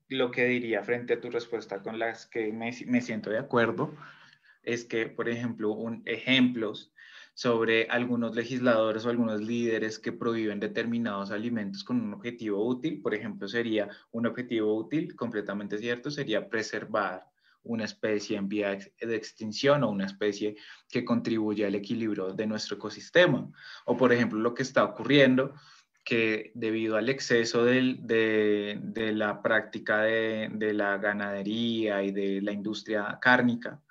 lo que diría frente a tu respuesta con las que me siento de acuerdo es que, por ejemplo, ejemplos sobre algunos legisladores o algunos líderes que prohíben determinados alimentos con un objetivo útil, por ejemplo, sería un objetivo útil, completamente cierto, sería preservar una especie en vía de extinción o una especie que contribuye al equilibrio de nuestro ecosistema. O, por ejemplo, lo que está ocurriendo que debido al exceso de la práctica de la ganadería y de la industria cárnica,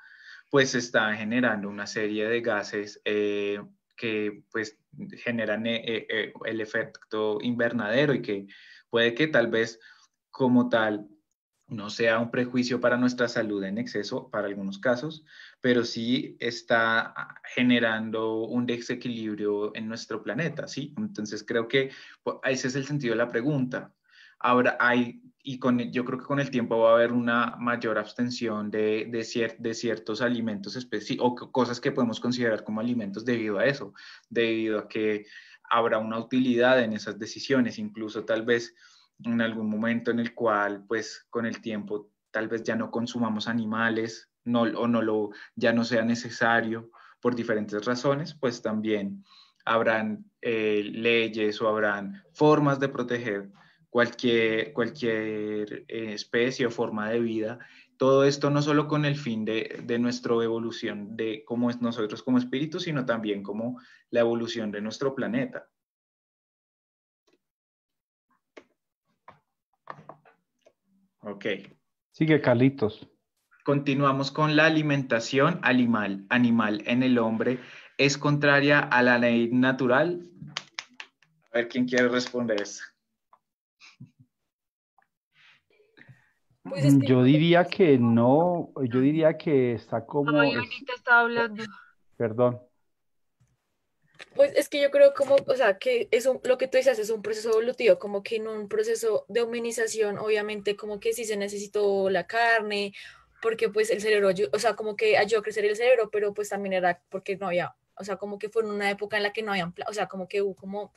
pues se está generando una serie de gases que pues generan el efecto invernadero y que puede que tal vez como tal no sea un prejuicio para nuestra salud en exceso para algunos casos, pero sí está generando un desequilibrio en nuestro planeta, ¿sí? Entonces creo que ese es el sentido de la pregunta. Ahora yo creo que con el tiempo va a haber una mayor abstención de ciertos alimentos o cosas que podemos considerar como alimentos debido a eso, debido a que habrá una utilidad en esas decisiones, incluso tal vez en algún momento en el cual, pues, con el tiempo, tal vez ya no consumamos animales, ya no sea necesario por diferentes razones, pues también habrán leyes o habrán formas de proteger cualquier especie o forma de vida. Todo esto no solo con el fin de nuestra evolución, de cómo es nosotros como espíritus, sino también como la evolución de nuestro planeta. Ok. Sigue, Carlitos. Continuamos con la alimentación animal en el hombre. ¿Es contraria a la ley natural? A ver quién quiere responder eso. Pues es que Yo diría que no, yo diría que está Ay, Anita estaba hablando. perdón. Pues es que yo creo como, o sea, que lo que tú dices es un proceso evolutivo, como que en un proceso de hominización, obviamente como que sí se necesitó la carne, porque pues el cerebro, o sea, como que ayudó a crecer el cerebro, pero pues también era porque no había, o sea, como que fue en una época en la que no había, o sea, como que hubo como,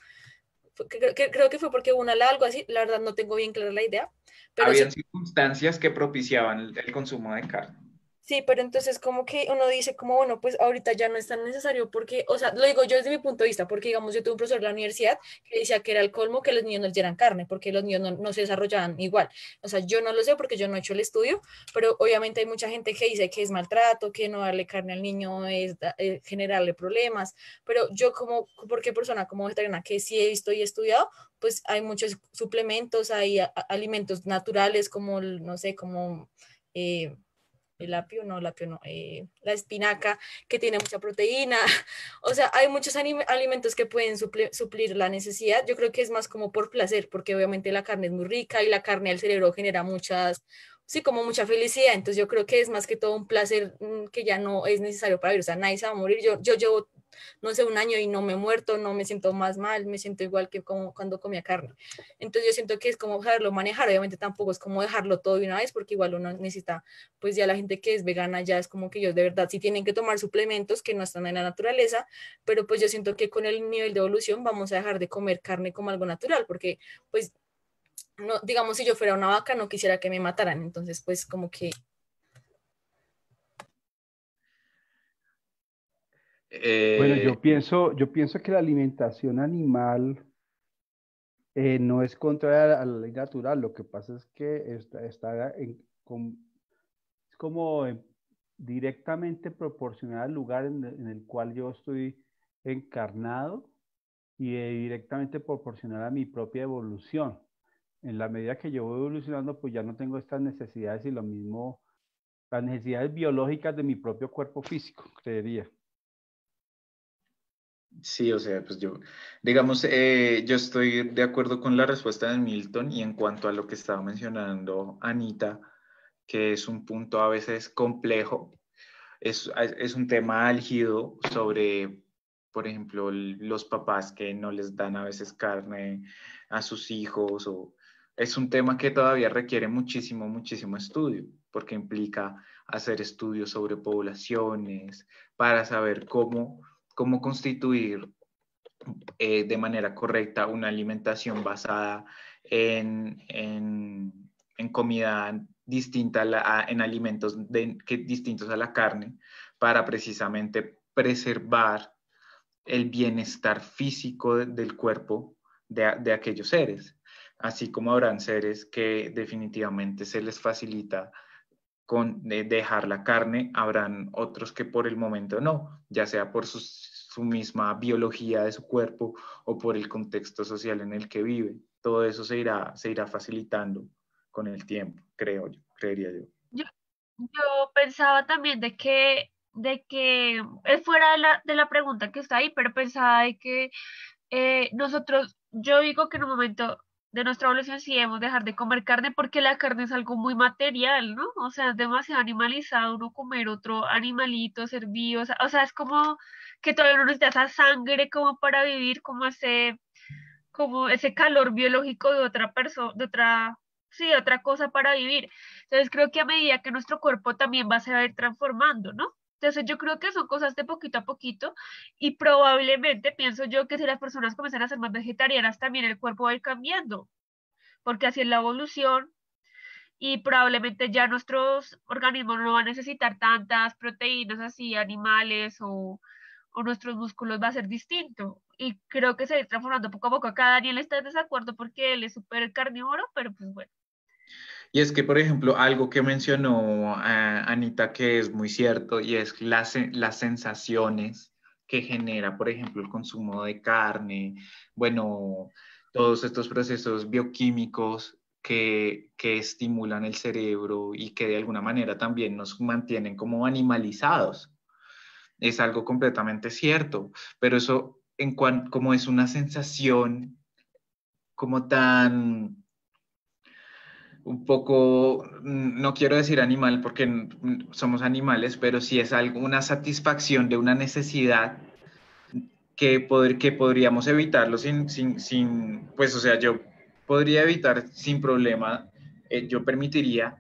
creo que fue porque hubo una algo así, la verdad no tengo bien clara la idea, pero sí. Habían circunstancias que propiciaban el consumo de carne. Sí, pero entonces como que uno dice como, bueno, pues ahorita ya no es tan necesario porque, o sea, lo digo yo desde mi punto de vista, porque digamos, yo tuve un profesor de la universidad que decía que era el colmo que los niños no les dieran carne, porque los niños no se desarrollaban igual. O sea, yo no lo sé porque yo no he hecho el estudio, pero obviamente hay mucha gente que dice que es maltrato, que no darle carne al niño es generarle problemas, pero yo como, porque persona como vegetariana que sí he visto y he estudiado, pues hay muchos suplementos, hay alimentos naturales como, no sé, como... el apio, la espinaca, que tiene mucha proteína. O sea, hay muchos alimentos que pueden suplir la necesidad. Yo creo que es más como por placer, porque obviamente la carne es muy rica y la carne al cerebro genera sí, como mucha felicidad. Entonces yo creo que es más que todo un placer que ya no es necesario para vivir. O sea, nadie se va a morir. Yo llevo, no sé, un año y no me he muerto, no me siento más mal, me siento igual que como cuando comía carne. Entonces yo siento que es como saberlo manejar. Obviamente tampoco es como dejarlo todo de una vez, porque igual uno necesita, pues ya la gente que es vegana ya es como que ellos de verdad sí tienen que tomar suplementos que no están en la naturaleza, pero pues yo siento que con el nivel de evolución vamos a dejar de comer carne como algo natural, porque pues no, digamos, si yo fuera una vaca no quisiera que me mataran, entonces pues como que... Bueno, yo pienso que la alimentación animal no es contraria a la ley natural. Lo que pasa es que es como directamente proporcional al lugar en el cual yo estoy encarnado y directamente proporcional a mi propia evolución. En la medida que yo voy evolucionando, pues ya no tengo estas necesidades y lo mismo, las necesidades biológicas de mi propio cuerpo físico, creería. Sí, o sea, pues yo, digamos, yo estoy de acuerdo con la respuesta de Milton y en cuanto a lo que estaba mencionando Anita, que es un punto a veces complejo, es un tema álgido sobre, por ejemplo, los papás que no les dan a veces carne a sus hijos, o es un tema que todavía requiere muchísimo, muchísimo estudio, porque implica hacer estudios sobre poblaciones para saber cómo constituir de manera correcta una alimentación basada en comida distinta en alimentos distintos a la carne para precisamente preservar el bienestar físico del cuerpo de aquellos seres. Así como habrán seres que definitivamente se les facilita dejar la carne, habrán otros que por el momento no, ya sea por su misma biología de su cuerpo o por el contexto social en el que vive. Todo eso se irá facilitando con el tiempo, creería yo. Yo pensaba también de que es fuera de la pregunta que está ahí, pero pensaba de que nosotros, yo digo que en un momento de nuestra evolución sí debemos dejar de comer carne porque la carne es algo muy material, ¿no? O sea, es demasiado animalizado uno comer otro animalito, ser vivo, o sea, es como que todavía no necesita esa sangre como para vivir, como ese calor biológico de otra persona, sí, de otra cosa para vivir. Entonces creo que a medida que nuestro cuerpo también va a se va a ir transformando, ¿no? Entonces yo creo que son cosas de poquito a poquito y probablemente pienso yo que si las personas comienzan a ser más vegetarianas también el cuerpo va a ir cambiando, porque así es la evolución y probablemente ya nuestros organismos no van a necesitar tantas proteínas así animales o nuestros músculos va a ser distinto. Y creo que se va a ir transformando poco a poco. Acá Daniel está en desacuerdo porque él es súper carnívoro, pero pues bueno. Y es que, por ejemplo, algo que mencionó Anita que es muy cierto y es las sensaciones que genera, por ejemplo, el consumo de carne, bueno, todos estos procesos bioquímicos que estimulan el cerebro y que de alguna manera también nos mantienen como animalizados. Es algo completamente cierto, pero eso como es una sensación como tan un poco, no quiero decir animal porque somos animales, pero sí es una satisfacción de una necesidad que podríamos evitarlo pues, o sea, yo podría evitar sin problema, yo permitiría,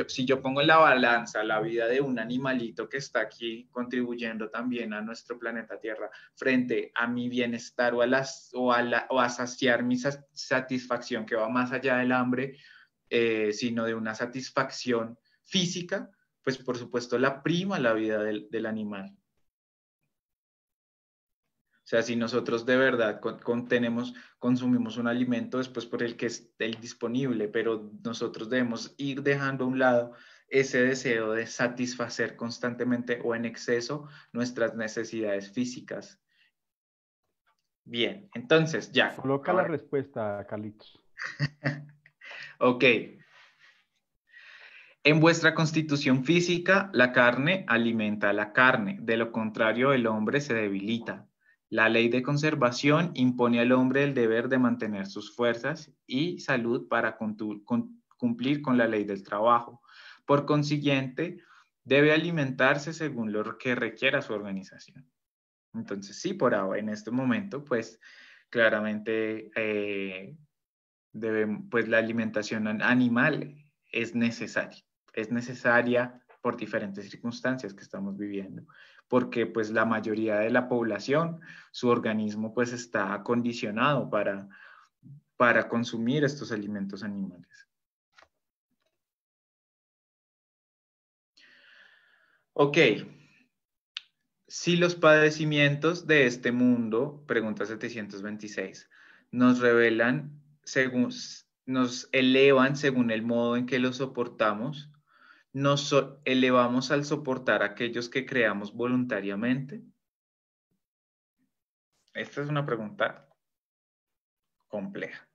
si yo pongo en la balanza la vida de un animalito que está aquí contribuyendo también a nuestro planeta Tierra frente a mi bienestar o a saciar mi satisfacción que va más allá del hambre, sino de una satisfacción física, pues por supuesto la prima la vida del animal. O sea, si nosotros de verdad consumimos un alimento, es pues por el que es el disponible, pero nosotros debemos ir dejando a un lado ese deseo de satisfacer constantemente o en exceso nuestras necesidades físicas. Bien, entonces ya. Coloca la respuesta, Carlitos. Ok. En vuestra constitución física, la carne alimenta a la carne, de lo contrario el hombre se debilita. La ley de conservación impone al hombre el deber de mantener sus fuerzas y salud para cumplir con la ley del trabajo. Por consiguiente, debe alimentarse según lo que requiera su organización. Entonces, sí, por ahora, en este momento, pues claramente pues la alimentación animal es necesaria por diferentes circunstancias que estamos viviendo, porque pues la mayoría de la población, su organismo pues está acondicionado para consumir estos alimentos animales. Ok. Si los padecimientos de este mundo, pregunta 726, nos elevan según el modo en que los soportamos, nos elevamos al soportar a aquellos que creamos voluntariamente? Esta es una pregunta compleja,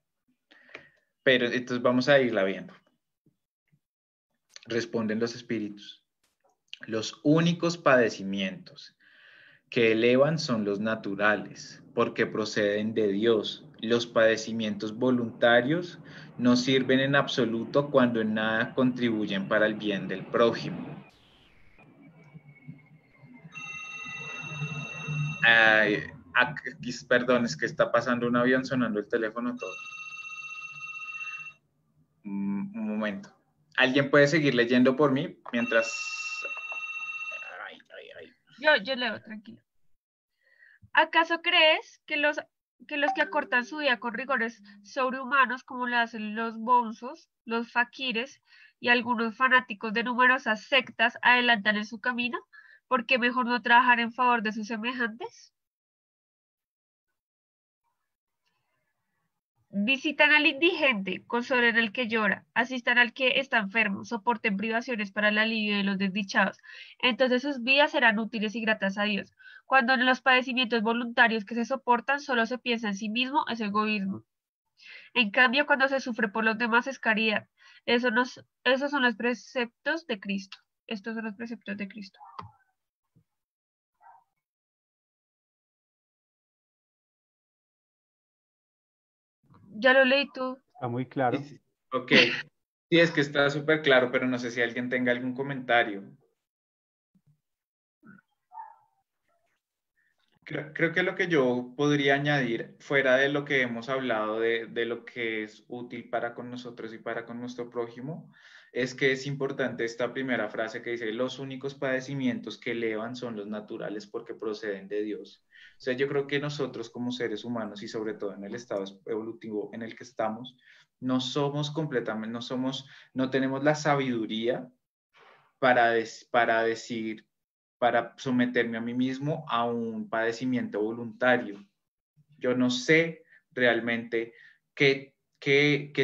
pero entonces vamos a irla viendo. Responden los espíritus. Los únicos padecimientos que elevan son los naturales, porque proceden de Dios. Los padecimientos voluntarios no sirven en absoluto cuando en nada contribuyen para el bien del prójimo. Perdón, es que está pasando un avión, sonando el teléfono todo. Un momento. ¿Alguien puede seguir leyendo por mí mientras... Yo leo, tranquilo. ¿Acaso crees que los que acortan su vida con rigores sobrehumanos, como lo hacen los bonzos, los faquires y algunos fanáticos de numerosas sectas, adelantan en su camino? ¿Por qué mejor no trabajar en favor de sus semejantes? Visitan al indigente, consuelen al que llora, asistan al que está enfermo, soporten privaciones para el alivio de los desdichados. Entonces sus vidas serán útiles y gratas a Dios. Cuando en los padecimientos voluntarios que se soportan solo se piensa en sí mismo, es egoísmo. En cambio, cuando se sufre por los demás es caridad. Esos son los preceptos de Cristo. Estos son los preceptos de Cristo. Ya lo leí tú. Está muy claro. Ok. Sí, es que está súper claro, pero no sé si alguien tenga algún comentario. Creo que lo que yo podría añadir, fuera de lo que hemos hablado de lo que es útil para con nosotros y para con nuestro prójimo, es que es importante esta primera frase que dice: los únicos padecimientos que elevan son los naturales porque proceden de Dios. O sea, yo creo que nosotros como seres humanos y sobre todo en el estado evolutivo en el que estamos, no somos completamente, no tenemos la sabiduría para decir, para someterme a mí mismo a un padecimiento voluntario. Yo no sé realmente qué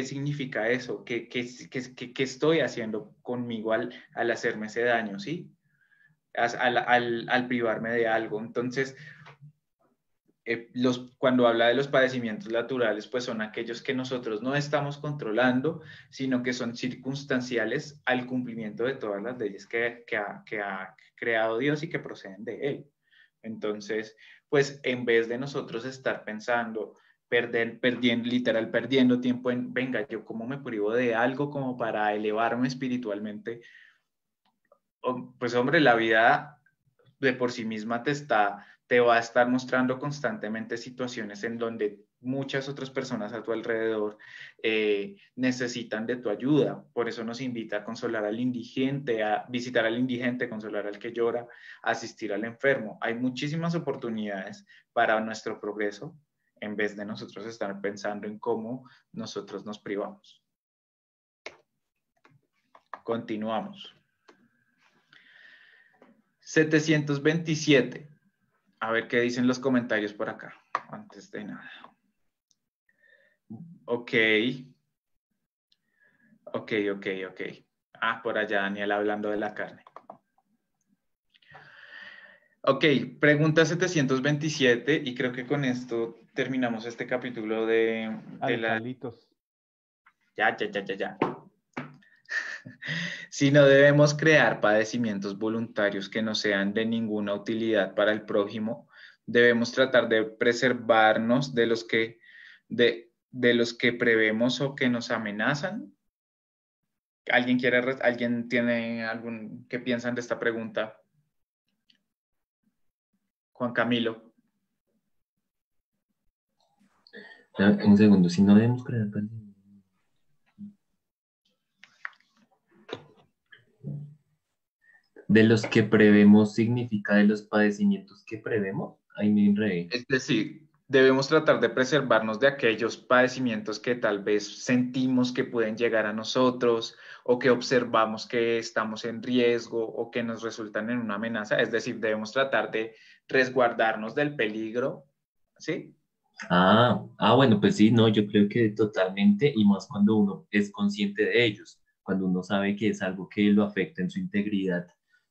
significa eso, qué estoy haciendo conmigo al hacerme ese daño, ¿sí? Al privarme de algo. Entonces, cuando habla de los padecimientos naturales, pues son aquellos que nosotros no estamos controlando, sino que son circunstanciales al cumplimiento de todas las leyes que ha creado Dios y que proceden de Él. Entonces, pues en vez de nosotros estar pensando, perdiendo tiempo en, venga, yo cómo me privo de algo como para elevarme espiritualmente, pues hombre, la vida de por sí misma te va a estar mostrando constantemente situaciones en donde muchas otras personas a tu alrededor necesitan de tu ayuda. Por eso nos invita a consolar al indigente, a visitar al indigente, consolar al que llora, asistir al enfermo. Hay muchísimas oportunidades para nuestro progreso en vez de nosotros estar pensando en cómo nosotros nos privamos. Continuamos. 727. A ver qué dicen los comentarios por acá, antes de nada. Ok. Por allá Daniel hablando de la carne. Ok, pregunta 727 y creo que con esto terminamos este capítulo de la... Carlitos. Ya. Si no debemos crear padecimientos voluntarios que no sean de ninguna utilidad para el prójimo, debemos tratar de preservarnos de los que prevemos o que nos amenazan. ¿Alguien tiene algún qué piensan de esta pregunta? Juan Camilo. Un segundo, si no debemos crear padecimientos. De los que prevemos significa de los padecimientos que prevemos. Ahí me enredé. Es decir, debemos tratar de preservarnos de aquellos padecimientos que tal vez sentimos que pueden llegar a nosotros o que observamos que estamos en riesgo o que nos resultan en una amenaza. Es decir, debemos tratar de resguardarnos del peligro, ¿sí? Bueno, pues sí, no, yo creo que totalmente, y más cuando uno es consciente de ellos. cuando uno sabe que es algo que lo afecta en su integridad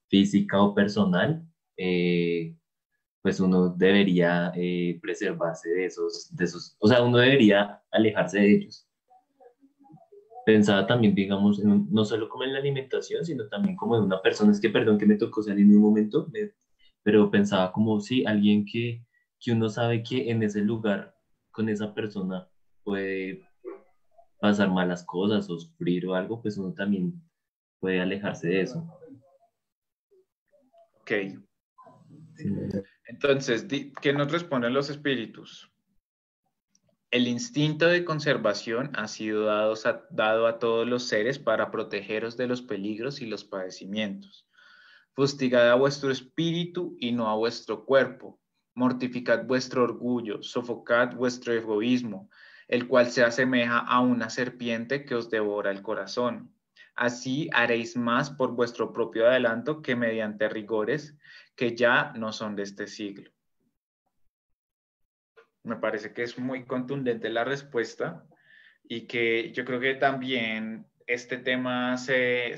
física o personal, pues uno debería preservarse de esos, o sea, uno debería alejarse de ellos. Pensaba también, digamos, no solo como en la alimentación, sino también como en una persona, es que perdón que me tocó salir en un momento, pero pensaba como si alguien que uno sabe que en ese lugar, con esa persona, puede pasar malas cosas o sufrir o algo, pues uno también puede alejarse de eso. Ok. Entonces, ¿qué nos responden los espíritus? El instinto de conservación ha sido dado a todos los seres para protegeros de los peligros y los padecimientos. Fustigad a vuestro espíritu y no a vuestro cuerpo. Mortificad vuestro orgullo, sofocad vuestro egoísmo, el cual se asemeja a una serpiente que os devora el corazón. Así haréis más por vuestro propio adelanto que mediante rigores que ya no son de este siglo. Me parece que es muy contundente la respuesta y que yo creo que también este tema se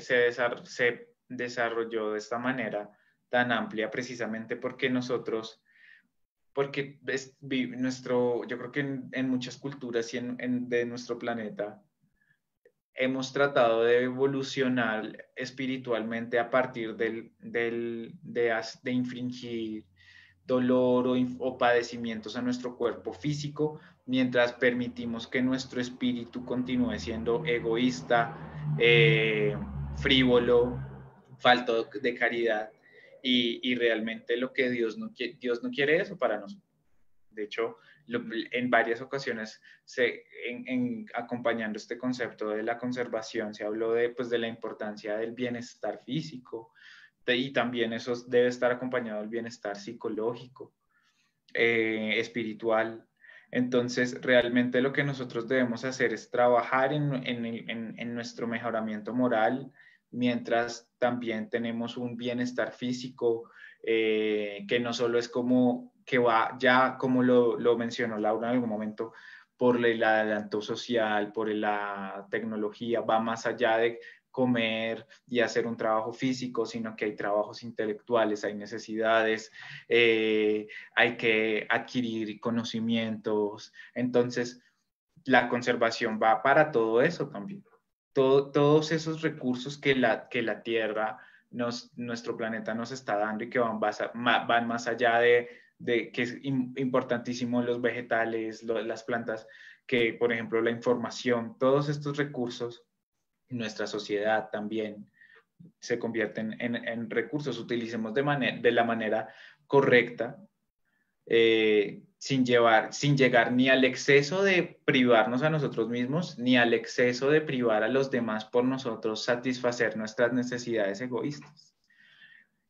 desarrolló de esta manera tan amplia precisamente porque yo creo que en muchas culturas y de nuestro planeta hemos tratado de evolucionar espiritualmente a partir de infringir dolor o padecimientos a nuestro cuerpo físico, mientras permitimos que nuestro espíritu continúe siendo egoísta, frívolo, falto de caridad, y realmente lo que Dios no quiere eso para nosotros. De hecho, en varias ocasiones, acompañando este concepto de la conservación, se habló pues, de la importancia del bienestar físico, y también eso debe estar acompañado del bienestar psicológico, espiritual. Entonces, realmente lo que nosotros debemos hacer es trabajar en nuestro mejoramiento moral, mientras también tenemos un bienestar físico, que no solo es como que va ya, como lo mencionó Laura en algún momento, por el adelanto social, por la tecnología, va más allá de comer y hacer un trabajo físico, sino que hay trabajos intelectuales, hay necesidades, hay que adquirir conocimientos. Entonces, la conservación va para todo eso también. Todos esos recursos que la Tierra, nuestro planeta nos está dando y que van más allá de que es importantísimo los vegetales, las plantas, que por ejemplo la información, todos estos recursos, nuestra sociedad también se convierten en recursos, utilicemos de la manera correcta, sin llegar ni al exceso de privarnos a nosotros mismos, ni al exceso de privar a los demás por nosotros satisfacer nuestras necesidades egoístas.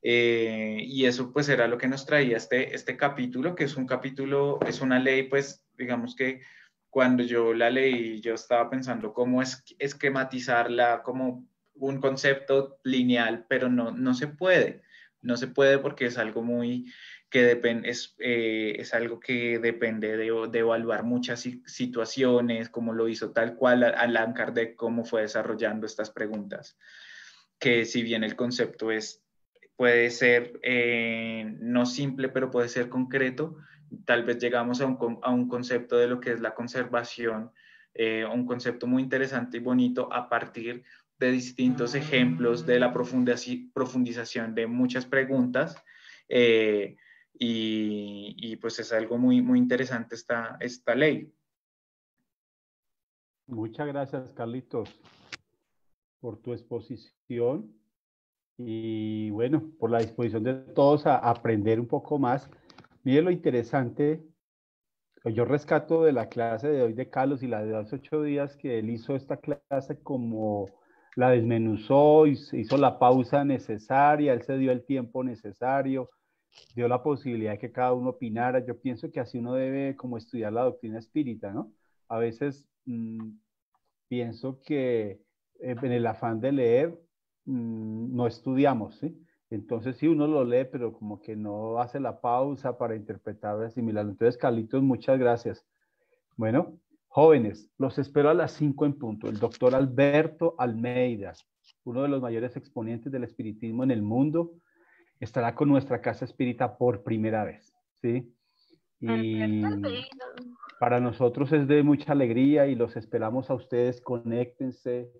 Y eso pues era lo que nos traía este capítulo, que es un capítulo, es una ley, pues digamos que cuando yo la leí, yo estaba pensando cómo esquematizarla como un concepto lineal, pero no se puede. No se puede porque es algo es algo que depende de evaluar muchas situaciones, como lo hizo tal cual Allan Kardec, cómo fue desarrollando estas preguntas. Que si bien el concepto puede ser no simple, pero puede ser concreto, tal vez llegamos a un concepto de lo que es la conservación, un concepto muy interesante y bonito a partir de distintos ejemplos de la profundización de muchas preguntas, y pues es algo muy, muy interesante esta ley. Muchas gracias, Carlitos, por tu exposición y bueno, por la disposición de todos a aprender un poco más. Mire lo interesante. Yo rescato de la clase de hoy de Carlos y la de hace 8 días que él hizo esta clase, como la desmenuzó, hizo la pausa necesaria, él se dio el tiempo necesario, dio la posibilidad de que cada uno opinara. Yo pienso que así uno debe como estudiar la doctrina espírita, ¿no? A veces pienso que en el afán de leer no estudiamos, ¿sí? Entonces sí, uno lo lee, pero como que no hace la pausa para interpretar o asimilarlo. Entonces, Carlitos, muchas gracias. Bueno, Jóvenes, los espero a las 5 en punto. El doctor Alberto Almeida, uno de los mayores exponentes del espiritismo en el mundo, estará con nuestra casa espírita por primera vez, ¿sí? Y para nosotros es de mucha alegría y los esperamos a ustedes. Conéctense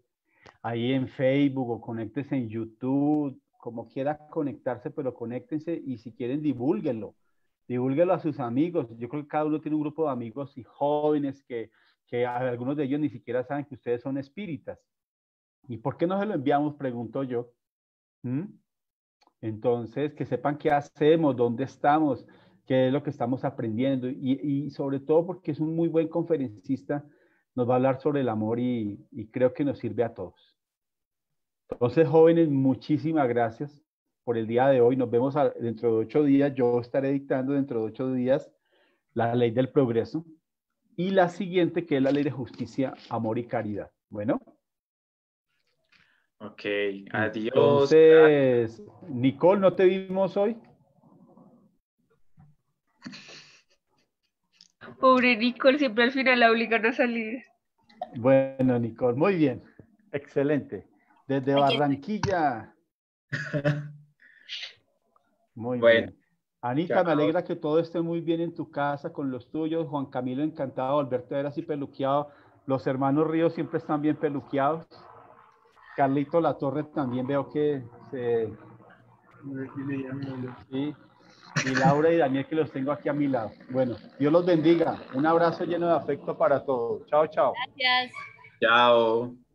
ahí en Facebook o conéctense en YouTube, como quiera conectarse, pero conéctense y si quieren divúlguenlo a sus amigos. Yo creo que cada uno tiene un grupo de amigos y jóvenes que algunos de ellos ni siquiera saben que ustedes son espíritas. ¿Y por qué no se lo enviamos? Pregunto yo. Entonces, que sepan qué hacemos, dónde estamos, qué es lo que estamos aprendiendo y sobre todo porque es un muy buen conferencista, nos va a hablar sobre el amor y creo que nos sirve a todos. Entonces, jóvenes, muchísimas gracias por el día de hoy. Nos vemos dentro de 8 días. Yo estaré dictando dentro de 8 días la ley del progreso y la siguiente, que es la ley de justicia, amor y caridad. Bueno. Ok, adiós. Entonces, Nicole, ¿no te vimos hoy? Pobre Nicole, siempre al final la obligan a salir. Bueno, Nicole, muy bien. Excelente. Desde Barranquilla. Muy bien. Anita, me alegra que todo esté muy bien en tu casa, con los tuyos. Juan Camilo, encantado de volverte a ver así peluqueado. Los hermanos Ríos siempre están bien peluqueados. Carlito La Torre también veo que se... Sí. Y Laura y Daniel, que los tengo aquí a mi lado. Bueno, Dios los bendiga. Un abrazo lleno de afecto para todos. Chao, chao. Gracias. Chao.